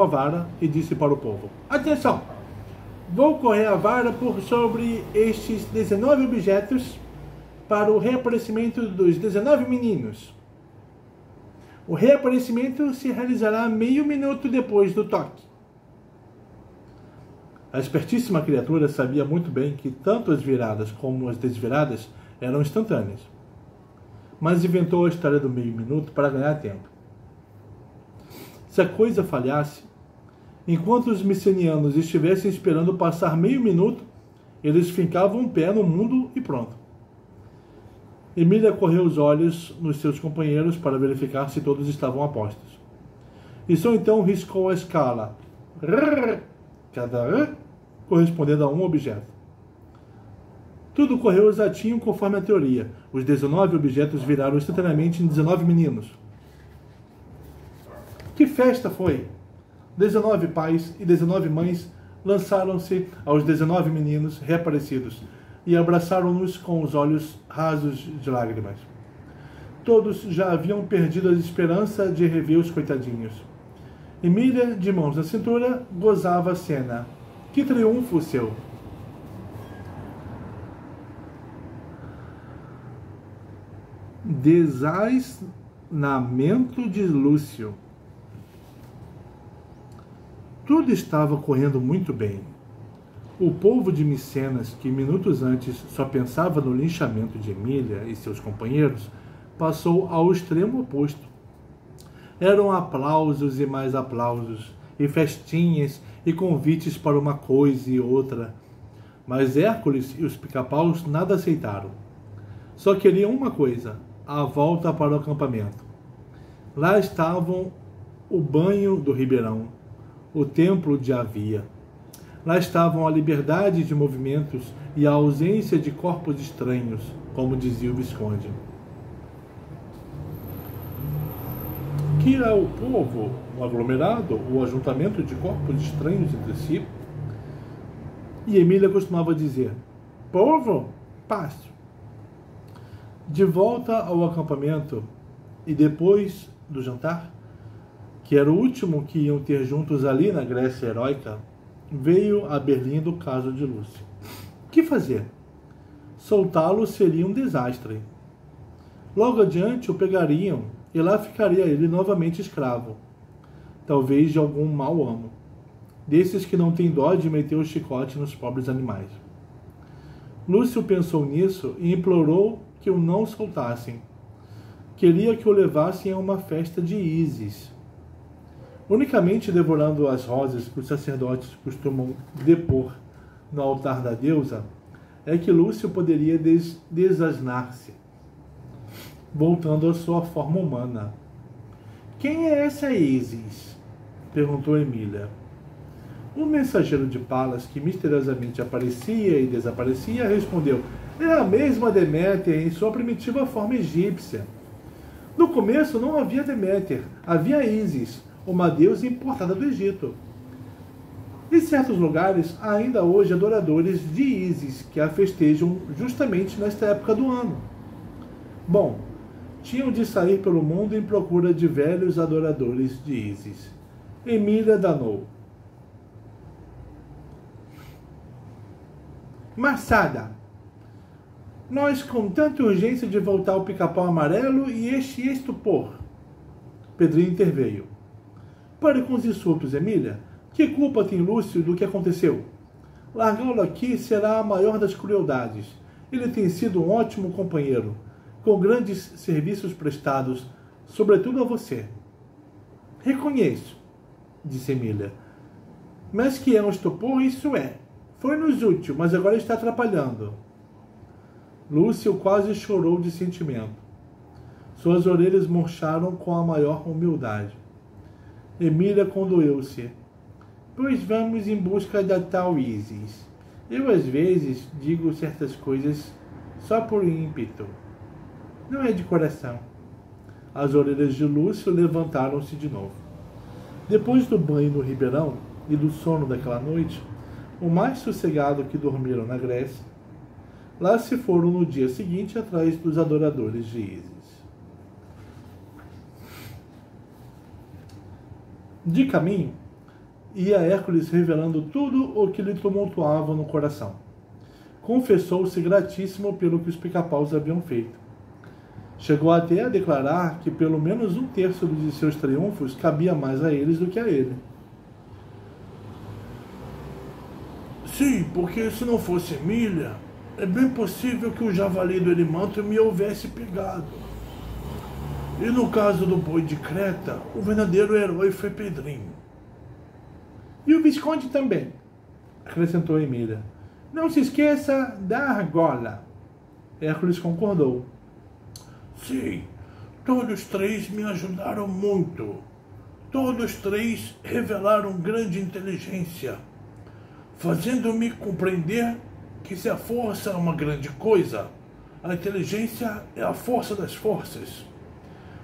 vara e disse para o povo: atenção! Vou correr a vara por sobre estes 19 objetos para o reaparecimento dos 19 meninos. O reaparecimento se realizará meio minuto depois do toque. A espertíssima criatura sabia muito bem que tanto as viradas como as desviradas eram instantâneas, mas inventou a história do meio minuto para ganhar tempo. Se a coisa falhasse, enquanto os micenianos estivessem esperando passar meio minuto, eles fincavam um pé no mundo e pronto. Emília correu os olhos nos seus companheiros para verificar se todos estavam a postos. E só então riscou a escala, cada correspondendo a um objeto. Tudo correu exatinho conforme a teoria. Os 19 objetos viraram instantaneamente em 19 meninos. Que festa foi! 19 pais e 19 mães lançaram-se aos 19 meninos reaparecidos e abraçaram-nos com os olhos rasos de lágrimas. Todos já haviam perdido a esperança de rever os coitadinhos. Emília, de mãos na cintura, gozava a cena. Que triunfo seu! Desaisnamento de Lúcio. Tudo estava correndo muito bem. O povo de Micenas, que minutos antes só pensava no linchamento de Emília e seus companheiros, passou ao extremo oposto. Eram aplausos e mais aplausos, e festinhas e convites para uma coisa e outra. Mas Hércules e os pica-paus nada aceitaram. Só queriam uma coisa: a volta para o acampamento. Lá estavam o banho do ribeirão, o templo de Havia. Lá estavam a liberdade de movimentos e a ausência de corpos estranhos, como dizia o Visconde. Que é o povo, um aglomerado, o ajuntamento de corpos estranhos entre si. E Emília costumava dizer: povo, paz. De volta ao acampamento, e depois do jantar, que era o último que iam ter juntos ali na Grécia heróica, veio a Berlim do caso de Lúcio. Que fazer? Soltá-lo seria um desastre. Logo adiante o pegariam, e lá ficaria ele novamente escravo, talvez de algum mau amo, desses que não tem dó de meter o chicote nos pobres animais. Lúcio pensou nisso e implorou que o não soltassem. Queria que o levassem a uma festa de Ísis. Unicamente devorando as rosas que os sacerdotes costumam depor no altar da deusa, é que Lúcio poderia desasnar-se, voltando à sua forma humana. Quem é essa Ísis? Perguntou Emília. O mensageiro de Palas, que misteriosamente aparecia e desaparecia, respondeu: é a mesma Deméter em sua primitiva forma egípcia. No começo não havia Deméter, havia Ísis, uma deusa importada do Egito. Em certos lugares, há ainda hoje adoradores de Ísis, que a festejam justamente nesta época do ano. Bom, tinham de sair pelo mundo em procura de velhos adoradores de Ísis. Emília danou. Maçada! Nós com tanta urgência de voltar ao pica-pau amarelo e este estupor. Pedrinho interveio. Pare com os insultos, Emília. Que culpa tem Lúcio do que aconteceu? Largá-lo aqui será a maior das crueldades. Ele tem sido um ótimo companheiro, com grandes serviços prestados, sobretudo a você. Reconheço, disse Emília. Mas que é um estupor, isso é. Foi-nos útil, mas agora está atrapalhando. Lúcio quase chorou de sentimento. Suas orelhas murcharam com a maior humildade. Emília condoeu-se. Pois vamos em busca da tal Ísis. Eu, às vezes, digo certas coisas só por ímpeto. Não é de coração. As orelhas de Lúcio levantaram-se de novo. Depois do banho no ribeirão e do sono daquela noite, o mais sossegado que dormiram na Grécia, lá se foram no dia seguinte atrás dos adoradores de Ísis. De caminho, ia Hércules revelando tudo o que lhe tumultuava no coração. Confessou-se gratíssimo pelo que os pica-paus haviam feito. Chegou até a declarar que pelo menos 1/3 de seus triunfos cabia mais a eles do que a ele. Sim, porque se não fosse Emília, é bem possível que o javali do Erimanto me houvesse pegado. E no caso do boi de Creta, o verdadeiro herói foi Pedrinho. E o Visconde também, acrescentou Emília. Não se esqueça da argola. Hércules concordou. Sim, todos três me ajudaram muito. Todos três revelaram grande inteligência, fazendo-me compreender que se a força é uma grande coisa, a inteligência é a força das forças.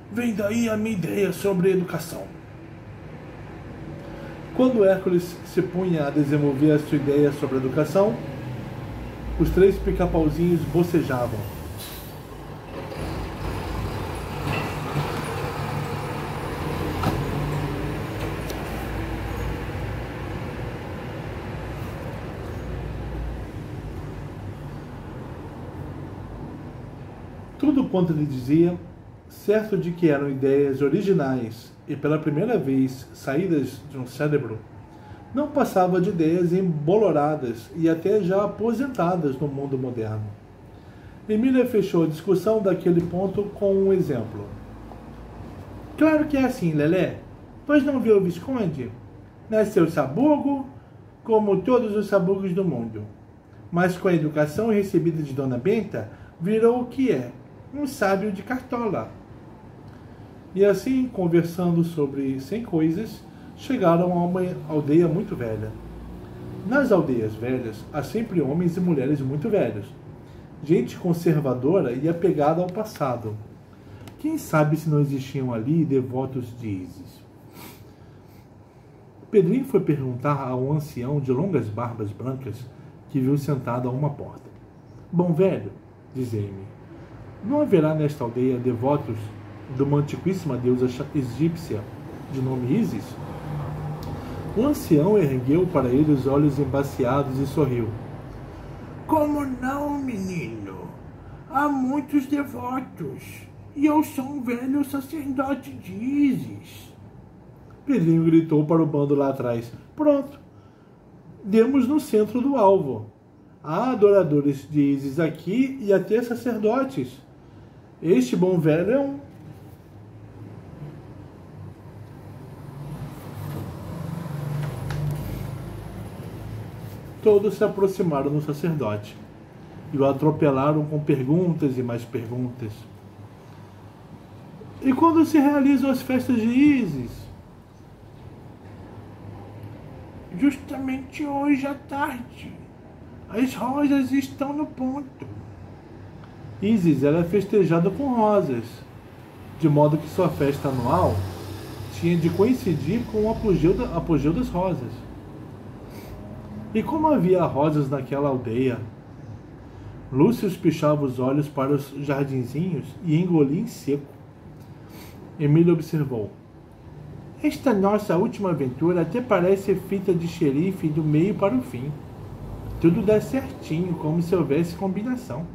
Vem daí a minha ideia sobre educação. Quando Hércules se punha a desenvolver a sua ideia sobre educação, os 3 pica-pauzinhos bocejavam. Tudo quanto ele dizia, certo de que eram ideias originais e pela primeira vez saídas de um cérebro, não passava de ideias emboloradas e até já aposentadas no mundo moderno. Emília fechou a discussão daquele ponto com um exemplo. Claro que é assim, Lelé. Pois não viu o Visconde? Nasceu sabugo, como todos os sabugos do mundo. Mas com a educação recebida de Dona Benta, virou o que é, um sábio de cartola. E assim, conversando sobre 100 coisas, chegaram a uma aldeia muito velha. Nas aldeias velhas, há sempre homens e mulheres muito velhos. Gente conservadora e apegada ao passado. Quem sabe se não existiam ali devotos de Ísis? Pedrinho foi perguntar ao ancião de longas barbas brancas que viu sentado a uma porta. Bom velho, diz ele, não haverá nesta aldeia devotos de uma antiquíssima deusa egípcia de nome Ísis? O ancião ergueu para ele os olhos embaciados e sorriu. Como não, menino? Há muitos devotos, e eu sou um velho sacerdote de Ísis. Pedrinho gritou para o bando lá atrás. Pronto, demos no centro do alvo. Há adoradores de Ísis aqui e até sacerdotes. Este bom velho é um... Todos se aproximaram do sacerdote e o atropelaram com perguntas e mais perguntas. E quando se realizam as festas de Ísis? Justamente hoje à tarde. As rosas estão no ponto. Ísis era festejada com rosas, de modo que sua festa anual tinha de coincidir com o apogeu das rosas. E como havia rosas naquela aldeia? Lúcio pichava os olhos para os jardinzinhos e engolia em seco. Emília observou. Esta nossa última aventura até parece feita de xerife do meio para o fim. Tudo dá certinho, como se houvesse combinação.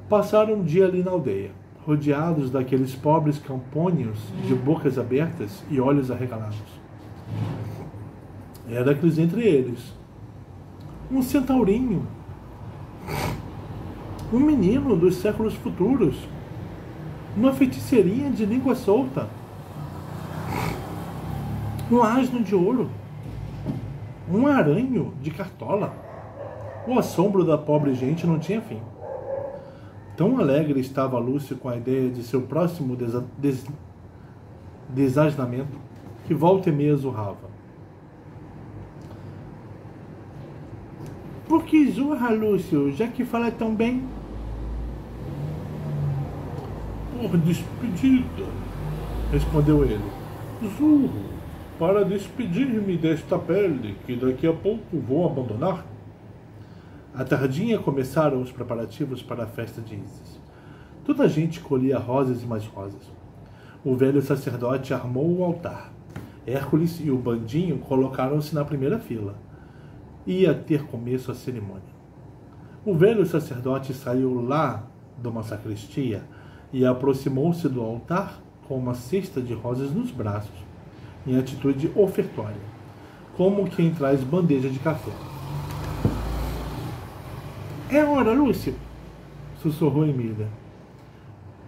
Passaram um dia ali na aldeia, rodeados daqueles pobres campônios de bocas abertas e olhos arregalados. Héracles entre eles. Um centaurinho. Um menino dos séculos futuros. Uma feiticeirinha de língua solta. Um asno de ouro. Um aranho de cartola. O assombro da pobre gente não tinha fim. Tão alegre estava Lúcio com a ideia de seu próximo desasnamento que volta e meia zurrava. Por que zurra, Lúcio, já que fala tão bem? Por despedida, respondeu ele. Zurro, para despedir-me desta pele que daqui a pouco vou abandonar. À tardinha começaram os preparativos para a festa de Ísis. Toda a gente colhia rosas e mais rosas. O velho sacerdote armou o altar. Hércules e o bandinho colocaram-se na primeira fila. Ia ter começo a cerimônia. O velho sacerdote saiu lá de uma sacristia e aproximou-se do altar com uma cesta de rosas nos braços, em atitude ofertória, como quem traz bandeja de café. É hora, Lúcio! Sussurrou Emília.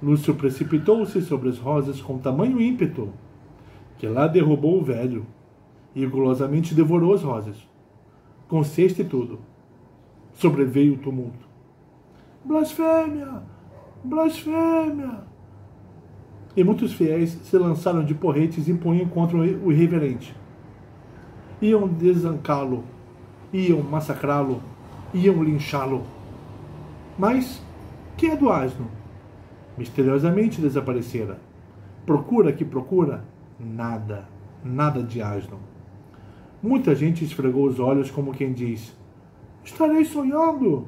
Lúcio precipitou-se sobre as rosas com tamanho ímpeto que lá derrubou o velho e gulosamente devorou as rosas. Com cesta e tudo. Sobreveio o tumulto. Blasfêmia! Blasfêmia! E muitos fiéis se lançaram de porretes e impunham contra o irreverente. Iam desancá-lo, iam massacrá-lo, iam linchá-lo. Mas, que é do asno? Misteriosamente desaparecera. Procura que procura, nada, nada de asno. Muita gente esfregou os olhos como quem diz: estarei sonhando.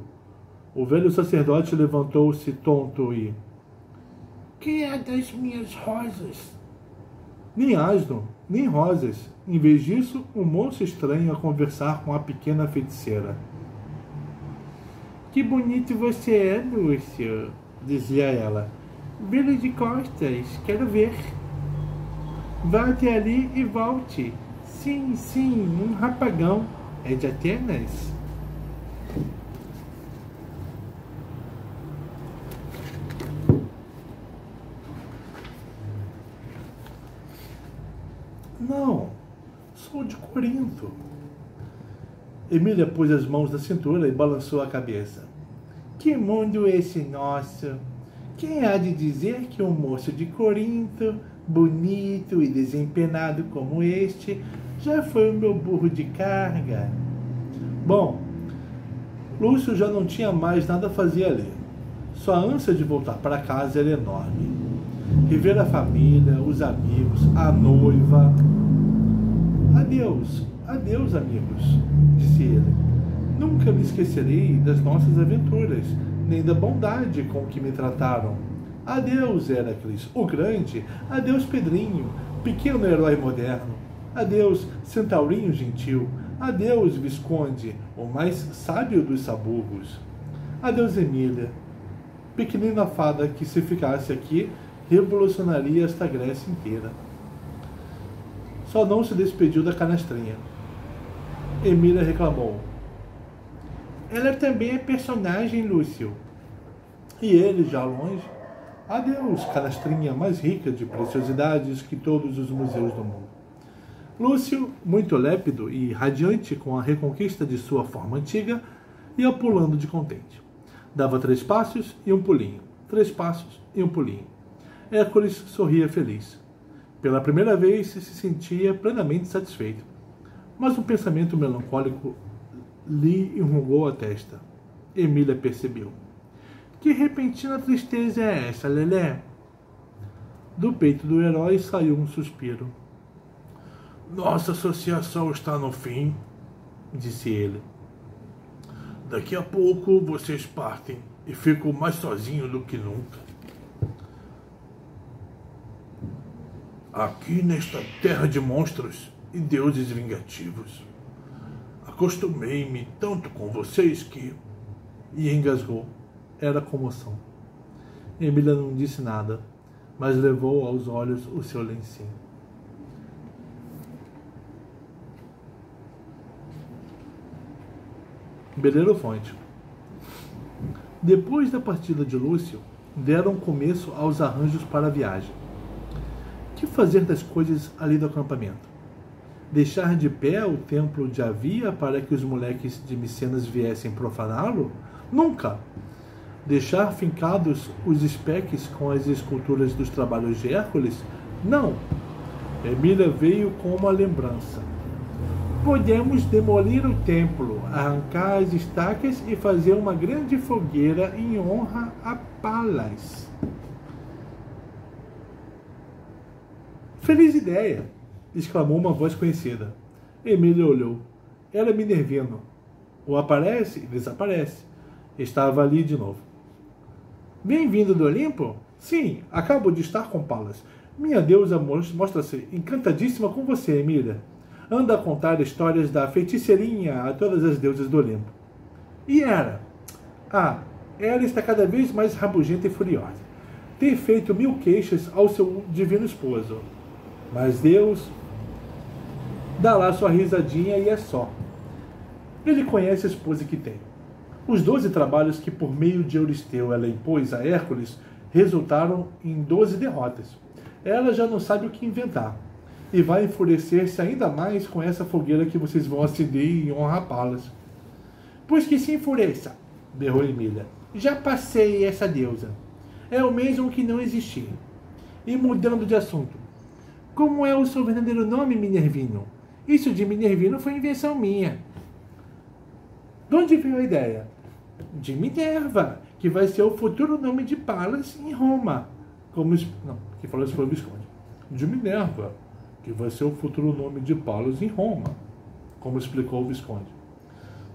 O velho sacerdote levantou-se tonto e... Que é das minhas rosas? Nem asno, nem rosas. Em vez disso, um moço estranho a conversar com a pequena feiticeira. Que bonito você é, Lúcio, dizia ela. Vira de costas, quero ver. Vá até ali e volte. Sim, um rapagão. É de Atenas? Não, sou de Corinto. Emília pôs as mãos na cintura e balançou a cabeça. Que mundo esse nosso? Quem há de dizer que um moço de Corinto, bonito e desempenado como este, já foi o meu burro de carga? Bom, Lúcio já não tinha mais nada a fazer ali. Sua ânsia de voltar para casa era enorme. Rever a família, os amigos, a noiva. Adeus, amigos, disse ele. Nunca me esquecerei das nossas aventuras, nem da bondade com que me trataram. Adeus, Heracles, o grande. Adeus, Pedrinho, pequeno herói moderno. Adeus, Centaurinho gentil. Adeus, Visconde, o mais sábio dos saburgos. Adeus, Emília, pequenina fada que, se ficasse aqui, revolucionaria esta Grécia inteira. Só não se despediu da canastrinha. Emília reclamou. Ela também é personagem, Lúcio. E ele, já longe. Adeus, canastrinha mais rica de preciosidades que todos os museus do mundo. Lúcio, muito lépido e radiante com a reconquista de sua forma antiga, ia pulando de contente. Dava 3 passos e um pulinho. 3 passos e um pulinho. Hércules sorria feliz. Pela primeira vez se sentia plenamente satisfeito. Mas um pensamento melancólico lhe enrugou a testa. Emília percebeu. Que repentina tristeza é essa, Lelé? Do peito do herói saiu um suspiro. Nossa associação está no fim, disse ele. Daqui a pouco vocês partem e fico mais sozinho do que nunca. Aqui nesta terra de monstros e deuses vingativos. Acostumei-me tanto com vocês que... E engasgou. Era comoção. Emília não disse nada, mas levou aos olhos o seu lencinho. Belerofonte. Depois da partida de Lúcio, deram começo aos arranjos para a viagem. Que fazer das coisas ali do acampamento? Deixar de pé o templo de Havia para que os moleques de Micenas viessem profaná-lo? Nunca! Deixar fincados os espeques com as esculturas dos trabalhos de Hércules? Não! Emília veio com uma lembrança. Podemos demolir o templo, arrancar as estacas e fazer uma grande fogueira em honra a Palas. Feliz ideia! Exclamou uma voz conhecida. Emília olhou. Era Minervino. Ou aparece e desaparece. Estava ali de novo. Bem-vindo do Olimpo? Sim, acabo de estar com Palas. Minha deusa mostra-se encantadíssima com você, Emília. Anda a contar histórias da feiticeirinha a todas as deusas do Olimpo. E Hera? Ela está cada vez mais rabugenta e furiosa. Tem feito 1000 queixas ao seu divino esposo. Mas Deus dá lá sua risadinha e é só. Ele conhece a esposa que tem. Os 12 trabalhos que por meio de Euristeu ela impôs a Hércules resultaram em 12 derrotas. Ela já não sabe o que inventar. E vai enfurecer-se ainda mais com essa fogueira que vocês vão acender em honra a Palas. Pois que se enfureça, berrou Emília. Já passei essa deusa. É o mesmo que não existir. E mudando de assunto. Como é o seu verdadeiro nome, Minervino? Isso de Minervino foi invenção minha. De onde veio a ideia? De Minerva, que vai ser o futuro nome de Palas em Roma. Quem falou isso foi o Visconde. De Minerva, que vai ser o futuro nome de Palas em Roma, como explicou o Visconde.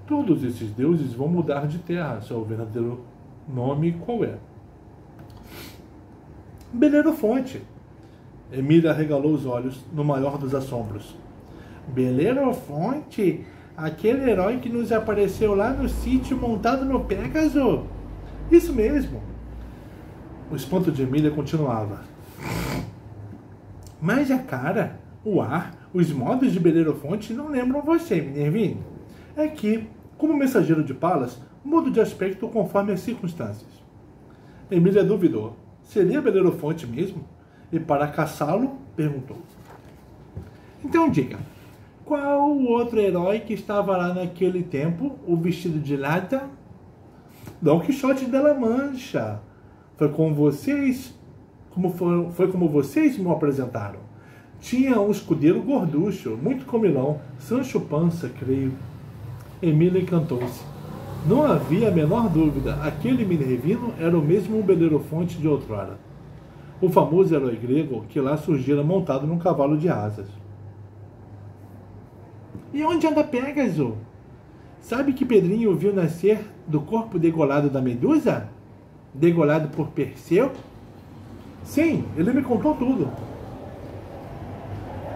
Todos esses deuses vão mudar de terra. Seu verdadeiro nome qual é? Belerofonte. Emília arregalou os olhos no maior dos assombros. Belerofonte? Aquele herói que nos apareceu lá no sítio montado no Pégaso? Isso mesmo. O espanto de Emília continuava. Mas a cara, o ar, os modos de Belerofonte não lembram você, Minervine. É que, como mensageiro de Palas, mudo de aspecto conforme as circunstâncias. Emília duvidou. Seria Belerofonte mesmo? E para caçá-lo, perguntou. Então diga, qual o outro herói que estava lá naquele tempo, o vestido de lata? Dom Quixote de la Mancha. Foi como vocês me apresentaram. Tinha um escudeiro gorducho, muito comilão, Sancho Pança, creio. Emília encantou-se. Não havia a menor dúvida, aquele minervino era o mesmo Belerofonte de outrora. O famoso herói grego que lá surgira montado num cavalo de asas. E onde anda Pégaso? Sabe que Pedrinho viu nascer do corpo degolado da Medusa? Degolado por Perseu? Sim, ele me contou tudo.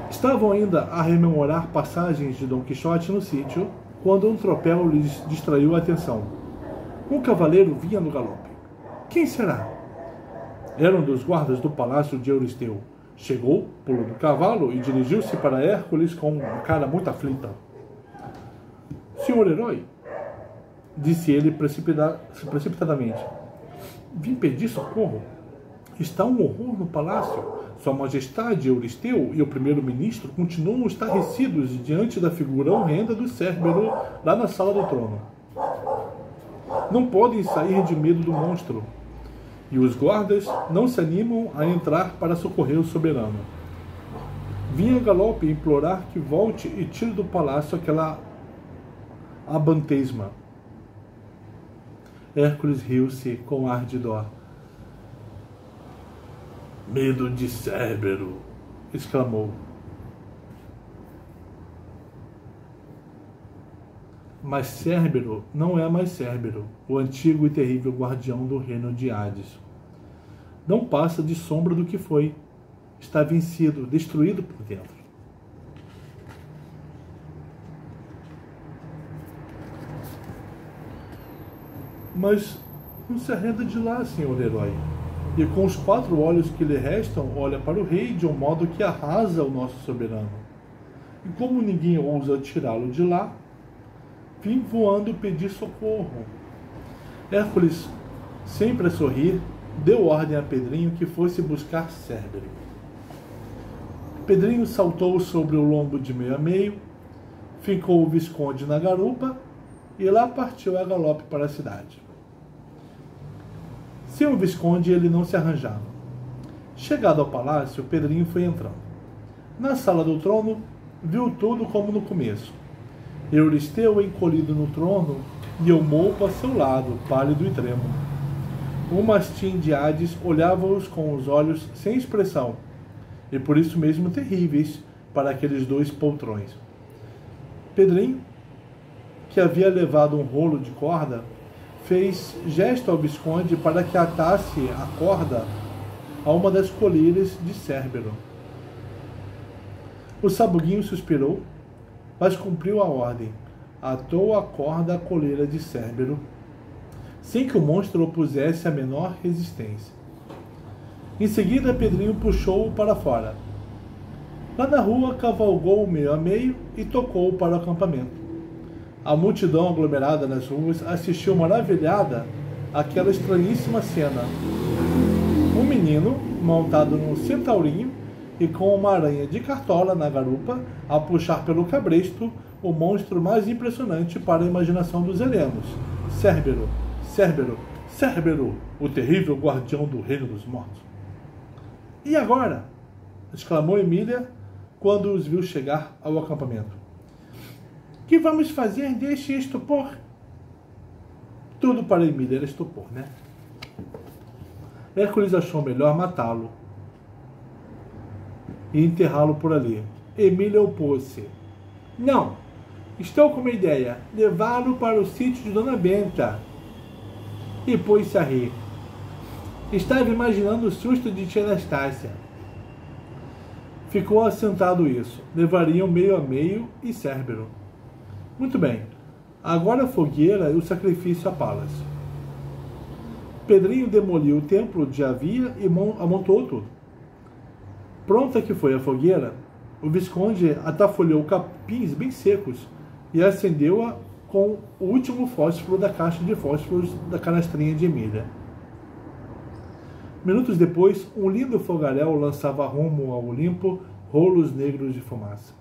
Estavam ainda a rememorar passagens de Dom Quixote no sítio, quando um tropel lhes distraiu a atenção. Um cavaleiro vinha no galope. Quem será? Era um dos guardas do palácio de Euristeu. Chegou, pulou do cavalo e dirigiu-se para Hércules com uma cara muito aflita. Senhor herói, disse ele precipitadamente, vim pedir socorro. Está um horror no palácio. Sua Majestade Euristeu e o primeiro-ministro continuam estarrecidos diante da figura horrenda do Cérbero lá na sala do trono. Não podem sair de medo do monstro. E os guardas não se animam a entrar para socorrer o soberano. Vinha a galope implorar que volte e tire do palácio aquela abantesma. Hércules riu-se com ar de dó. Medo de Cérbero! Exclamou. Mas Cérbero não é mais Cérbero, o antigo e terrível guardião do reino de Hades. Não passa de sombra do que foi. Está vencido, destruído por dentro. Mas não se arreda de lá, senhor herói. E com os 4 olhos que lhe restam, olha para o rei de um modo que arrasa o nosso soberano. E como ninguém ousa tirá-lo de lá, vim voando pedir socorro. Hércules, sempre a sorrir, deu ordem a Pedrinho que fosse buscar Cérbero. Pedrinho saltou sobre o lombo de meio a meio, ficou o Visconde na garupa e lá partiu a galope para a cidade. Sem o Visconde ele não se arranjava. Chegado ao palácio, Pedrinho foi entrando. Na sala do trono, viu tudo como no começo. Euristeu encolhido no trono e Eumolpo a seu lado, pálido e trêmulo. O mastim de Hades olhava-os com os olhos sem expressão, e por isso mesmo terríveis para aqueles 2 poltrões. Pedrinho, que havia levado um rolo de corda, fez gesto ao Visconde para que atasse a corda a uma das colheiras de Cérbero. O sabuguinho suspirou, mas cumpriu a ordem. Atou a corda à coleira de Cérbero, sem que o monstro opusesse a menor resistência. Em seguida, Pedrinho puxou-o para fora. Lá na rua, cavalgou meio a meio e tocou para o acampamento. A multidão aglomerada nas ruas assistiu maravilhada àquela estranhíssima cena. Um menino, montado num centaurinho e com uma aranha de cartola na garupa, a puxar pelo cabresto o monstro mais impressionante para a imaginação dos helenos. Cérbero, Cérbero, Cérbero, o terrível guardião do reino dos mortos. E agora? Exclamou Emília quando os viu chegar ao acampamento. Que vamos fazer deste estupor? Tudo para Emília era estupor, né? Hércules achou melhor matá-lo e enterrá-lo por ali. Emília opôs-se. Não, estou com uma ideia. Levá-lo para o sítio de Dona Benta. E pôs-se a rir. Estava imaginando o susto de tia Anastácia. Ficou assentado isso. Levariam meio a meio e Cérbero. Muito bem. Agora a fogueira e o sacrifício a Palas. Pedrinho demoliu o templo de Havia e amontoou tudo. Pronta que foi a fogueira, o Visconde atafolhou capins bem secos e acendeu-a com o último fósforo da caixa de fósforos da canastrinha de Emília. Minutos depois, um lindo fogaréu lançava rumo ao Olimpo rolos negros de fumaça.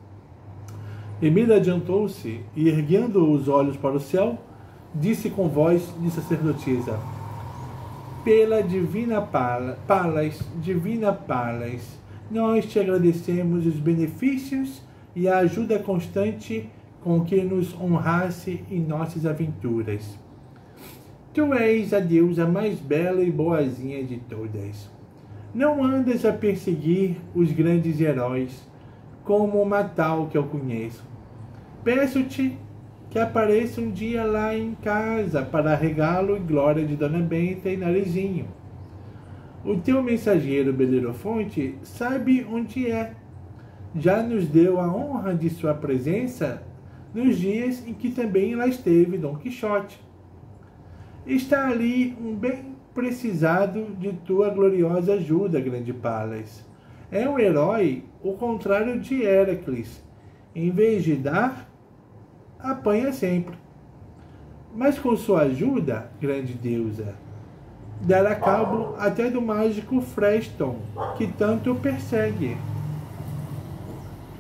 Emília adiantou-se e, erguendo os olhos para o céu, disse com voz de sacerdotisa: Pela divina Palas, divina Palas, nós te agradecemos os benefícios e a ajuda constante com que nos honrasse em nossas aventuras. Tu és a deusa mais bela e boazinha de todas. Não andas a perseguir os grandes heróis, como uma tal que eu conheço. Peço-te que apareça um dia lá em casa para regalo e glória de Dona Benta e Narizinho. O teu mensageiro Belerofonte sabe onde é. Já nos deu a honra de sua presença nos dias em que também lá esteve Dom Quixote. Está ali um bem precisado de tua gloriosa ajuda, grande Palas. É um herói, o contrário de Heracles. Em vez de dar, apanha sempre. Mas com sua ajuda, grande deusa, dará cabo até do mágico Freston, que tanto o persegue.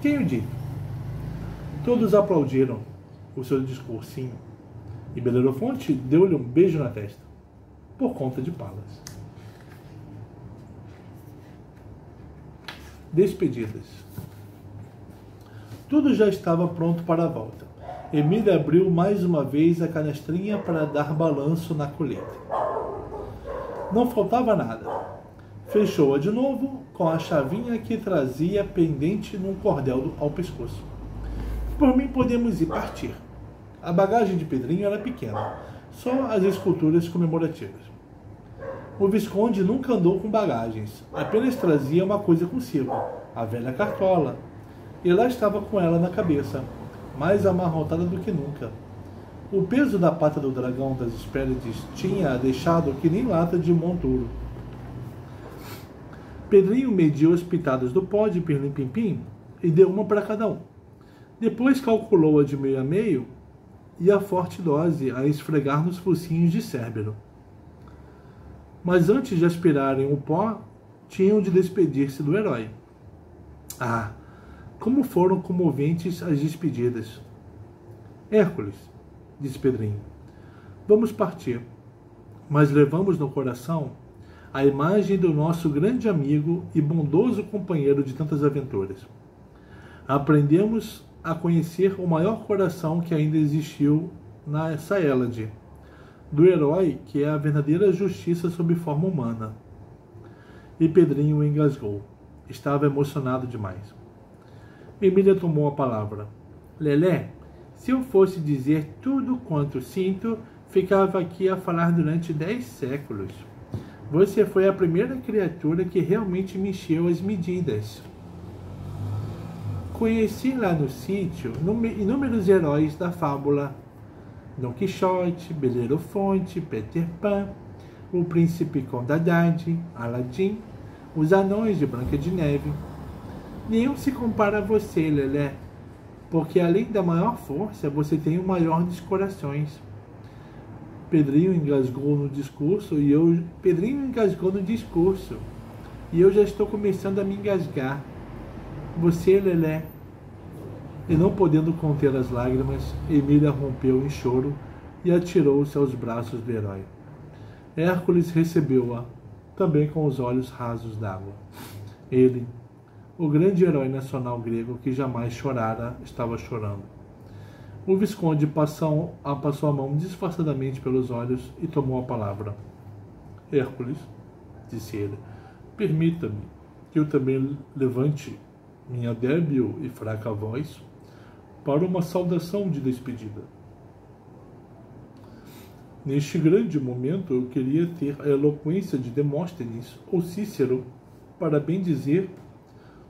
Tenho dito. Todos aplaudiram o seu discursinho, e Belerofonte deu-lhe um beijo na testa, por conta de Palas. Despedidas. Tudo já estava pronto para a volta. Emília abriu mais uma vez a canastrinha para dar balanço na colheita. Não faltava nada. Fechou-a de novo com a chavinha que trazia pendente num cordel ao pescoço. Por mim podemos ir partir. A bagagem de Pedrinho era pequena, só as esculturas comemorativas. O Visconde nunca andou com bagagens, apenas trazia uma coisa consigo, a velha cartola. E lá estava com ela na cabeça, mais amarrotada do que nunca. O peso da pata do dragão das Hespérides tinha deixado que nem lata de monturo. Pedrinho mediu as pitadas do pó de pirlim-pim-pim e deu uma para cada um. Depois calculou-a de meio a meio e a forte dose a esfregar nos focinhos de Cérbero. Mas antes de aspirarem o pó, tinham de despedir-se do herói. Ah, como foram comoventes as despedidas! Hércules, disse Pedrinho, vamos partir, mas levamos no coração a imagem do nosso grande amigo e bondoso companheiro de tantas aventuras. Aprendemos a conhecer o maior coração que ainda existiu na Saélade, do herói que é a verdadeira justiça sob forma humana. E Pedrinho engasgou. Estava emocionado demais. Emília tomou a palavra. Lelé, se eu fosse dizer tudo quanto sinto, ficava aqui a falar durante 10 séculos. Você foi a primeira criatura que realmente me encheu as medidas. Conheci lá no sítio inúmeros heróis da fábula. Dom Quixote, Belerofonte, Peter Pan, o príncipe Condadade, Aladim, os anões de Branca de Neve. Nenhum se compara a você, Lelé, porque além da maior força, você tem o maior dos corações. Pedrinho engasgou no discurso e eu já estou começando a me engasgar. Você, Lelé. E não podendo conter as lágrimas, Emília rompeu em choro e atirou-se aos braços do herói. Hércules recebeu-a, também com os olhos rasos d'água. Ele, o grande herói nacional grego que jamais chorara, estava chorando. O Visconde passou a mão disfarçadamente pelos olhos e tomou a palavra. Hércules, disse ele, permita-me que eu também levante minha débil e fraca voz para uma saudação de despedida. Neste grande momento, eu queria ter a eloquência de Demóstenes ou Cícero para bem dizer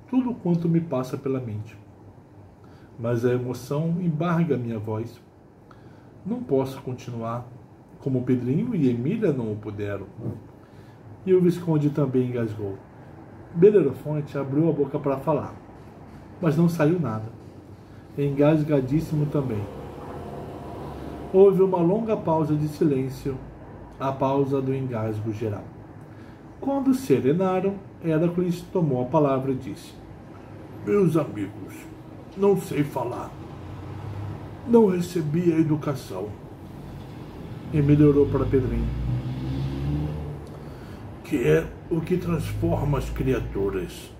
tudo quanto me passa pela mente. mas a emoção embarga minha voz. Não posso continuar, como Pedrinho e Emília não o puderam. E o Visconde também engasgou. Belerofonte abriu a boca para falar, mas não saiu nada. Engasgadíssimo também. Houve uma longa pausa de silêncio, a pausa do engasgo geral. Quando serenaram, Hércules tomou a palavra e disse: Meus amigos, não sei falar. Não recebi a educação. E melhorou para Pedrinho. Que é o que transforma as criaturas.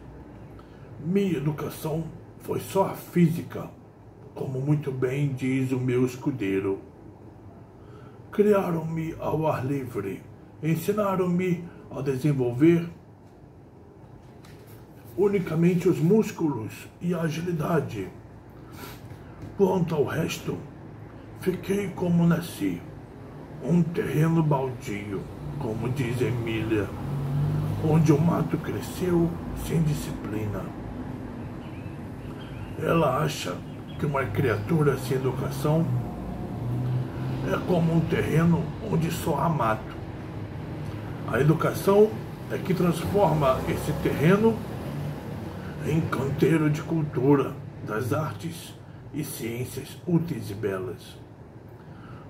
Minha educação foi só a física, como muito bem diz o meu escudeiro. Criaram-me ao ar livre, ensinaram-me a desenvolver unicamente os músculos e a agilidade. Quanto ao resto, fiquei como nasci, um terreno baldio, como diz Emília, onde o mato cresceu sem disciplina. Ela acha que uma criatura sem educação é como um terreno onde só há mato. A educação é que transforma esse terreno em canteiro de cultura, das artes e ciências úteis e belas.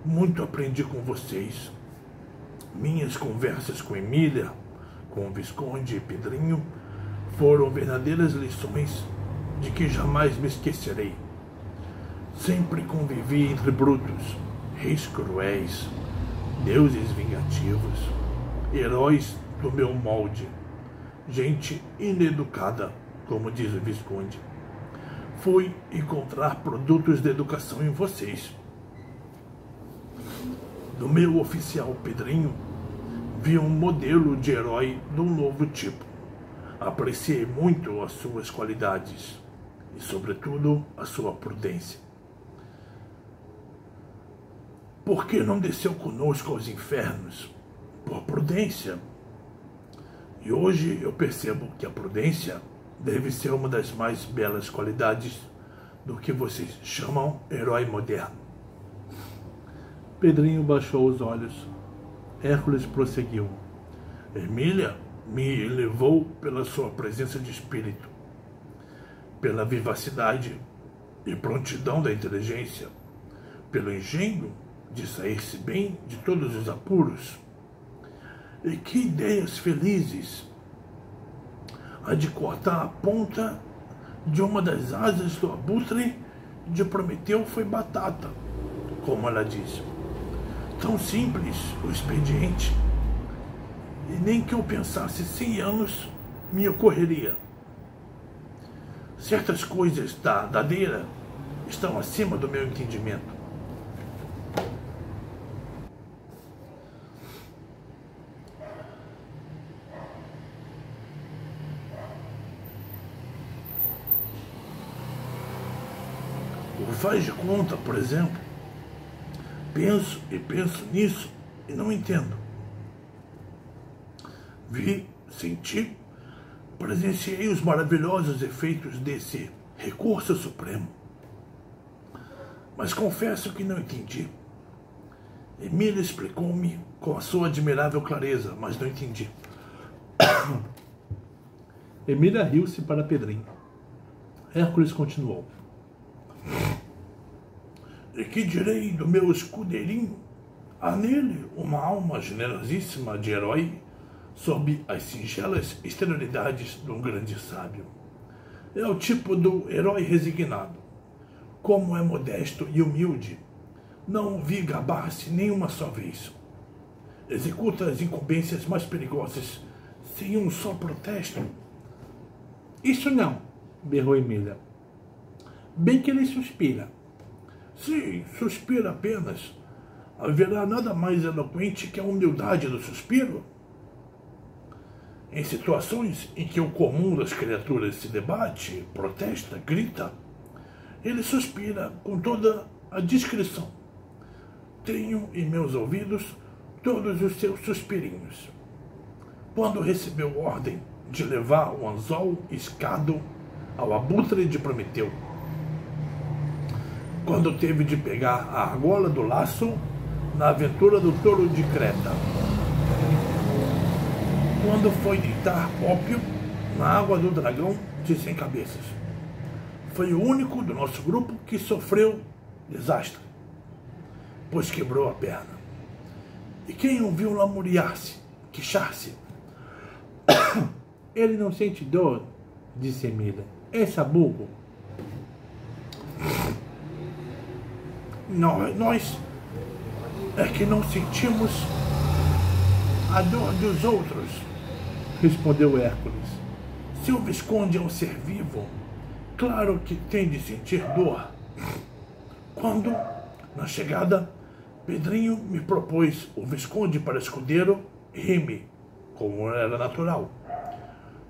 Muito aprendi com vocês. Minhas conversas com Emília, com o Visconde e Pedrinho foram verdadeiras lições de que jamais me esquecerei. Sempre convivi entre brutos, reis cruéis, deuses vingativos, heróis do meu molde, gente ineducada, como diz o Visconde. Fui encontrar produtos de educação em vocês. No meu oficial Pedrinho, vi um modelo de herói de um novo tipo. Apreciei muito as suas qualidades e, sobretudo, a sua prudência. Por que não desceu conosco aos infernos? Por prudência. E hoje eu percebo que a prudência deve ser uma das mais belas qualidades do que vocês chamam herói moderno. Pedrinho baixou os olhos. Hércules prosseguiu. Emília me elevou pela sua presença de espírito, pela vivacidade e prontidão da inteligência, pelo engenho de sair-se bem de todos os apuros. E que ideias felizes! A de cortar a ponta de uma das asas do abutre de Prometeu foi batata, como ela disse. Tão simples o expediente, e nem que eu pensasse 100 anos me ocorreria. Certas coisas da dadeira estão acima do meu entendimento. O faz de conta, por exemplo, penso e penso nisso e não entendo. Vi, senti, presenciei os maravilhosos efeitos desse recurso supremo. Mas confesso que não entendi. Emília explicou-me com a sua admirável clareza, mas não entendi. Emília riu-se para Pedrinho. Hércules continuou. E que direi do meu escudeirinho? Há nele uma alma generosíssima de herói sob as singelas exterioridades de um grande sábio. É o tipo do herói resignado. Como é modesto e humilde, não o vi gabar-se nem uma só vez. Executa as incumbências mais perigosas sem um só protesto. Isso não, berrou Emília. Bem que ele suspira. Sim, suspira apenas. Haverá nada mais eloquente que a humildade do suspiro? Em situações em que o comum das criaturas se debate, protesta, grita, ele suspira com toda a discrição. Tenho em meus ouvidos todos os seus suspirinhos. Quando recebeu ordem de levar o anzol escado ao abutre de Prometeu, quando teve de pegar a argola do laço na aventura do touro de Creta. Quando foi deitar ópio na água do dragão de 100 cabeças. Foi o único do nosso grupo que sofreu desastre, pois quebrou a perna. E quem o viu lamuriar-se, queixar-se? Ele não sente dor, disse Emília. É sabugo. Nós é que não sentimos a dor dos outros, respondeu Hércules. Se o Visconde é um ser vivo, claro que tem de sentir dor. Quando, na chegada, Pedrinho me propôs o Visconde para escudeiro, ri-me, como era natural.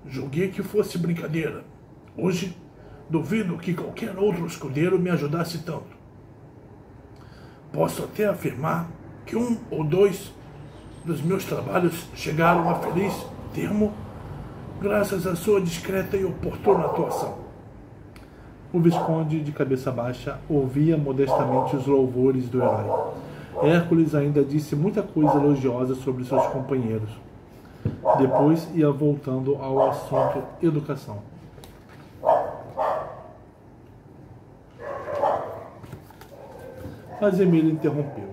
Julguei que fosse brincadeira. Hoje, duvido que qualquer outro escudeiro me ajudasse tanto. Posso até afirmar que um ou dois dos meus trabalhos chegaram a feliz termo graças à sua discreta e oportuna atuação. O Visconde, de cabeça baixa, ouvia modestamente os louvores do herói. Hércules ainda disse muita coisa elogiosa sobre seus companheiros. Depois ia voltando ao assunto educação. Mas Emília interrompeu.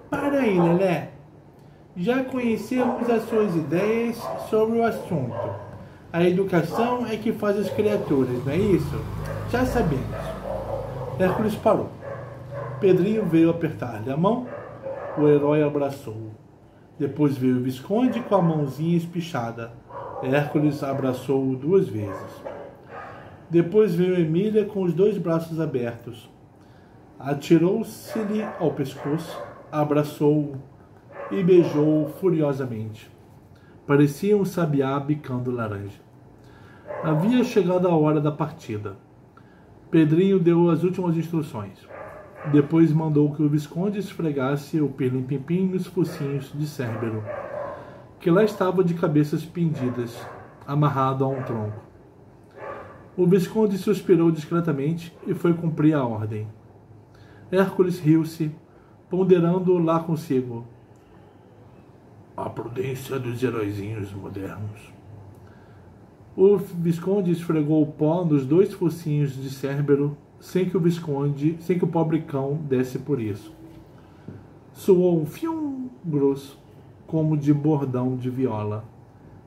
Para aí, Lelé. Já conhecemos as suas ideias sobre o assunto. A educação é que faz as criaturas, não é isso? Já sabemos. Hércules parou. Pedrinho veio apertar-lhe a mão. O herói abraçou-o. Depois veio o Visconde com a mãozinha espichada. Hércules abraçou-o 2 vezes. Depois veio Emília com os 2 braços abertos. Atirou-se-lhe ao pescoço, abraçou-o e beijou-o furiosamente. Parecia um sabiá bicando laranja. Havia chegado a hora da partida. Pedrinho deu as últimas instruções. Depois mandou que o Visconde esfregasse o pirlim-pim-pim nos focinhos de Cérbero, que lá estava de cabeças pendidas, amarrado a um tronco. O Visconde suspirou discretamente e foi cumprir a ordem. Hércules riu-se, ponderando lá consigo. A prudência dos heróizinhos modernos. O Visconde esfregou o pó nos 2 focinhos de Cérbero, sem que o pobre cão desse por isso. Soou um fium grosso, como de bordão de viola,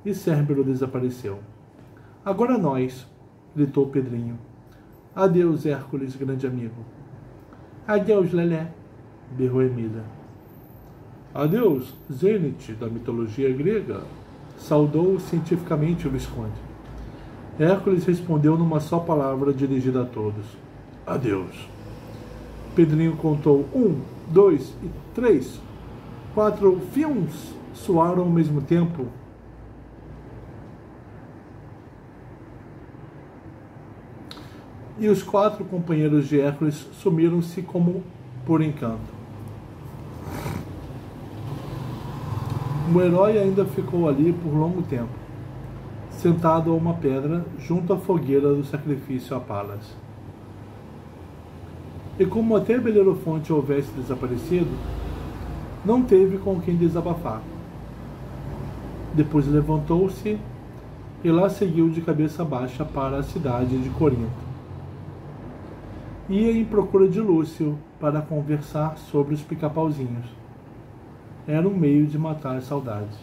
e Cérbero desapareceu. Agora nós, gritou Pedrinho. Adeus, Hércules, grande amigo. Adeus, Lelé, berrou Emília. Adeus, Zênite, da mitologia grega, saudou cientificamente o Visconde. Hércules respondeu numa só palavra dirigida a todos. Adeus. Pedrinho contou 1, 2 e 3. 4 fiums soaram ao mesmo tempo. E os 4 companheiros de Hércules sumiram-se como por encanto. O herói ainda ficou ali por longo tempo, sentado a uma pedra junto à fogueira do sacrifício a Palas. E como até Belerofonte houvesse desaparecido, não teve com quem desabafar. Depois levantou-se e lá seguiu de cabeça baixa para a cidade de Corinto. Ia em procura de Lúcio para conversar sobre os pica-pauzinhos. Era um meio de matar as saudades.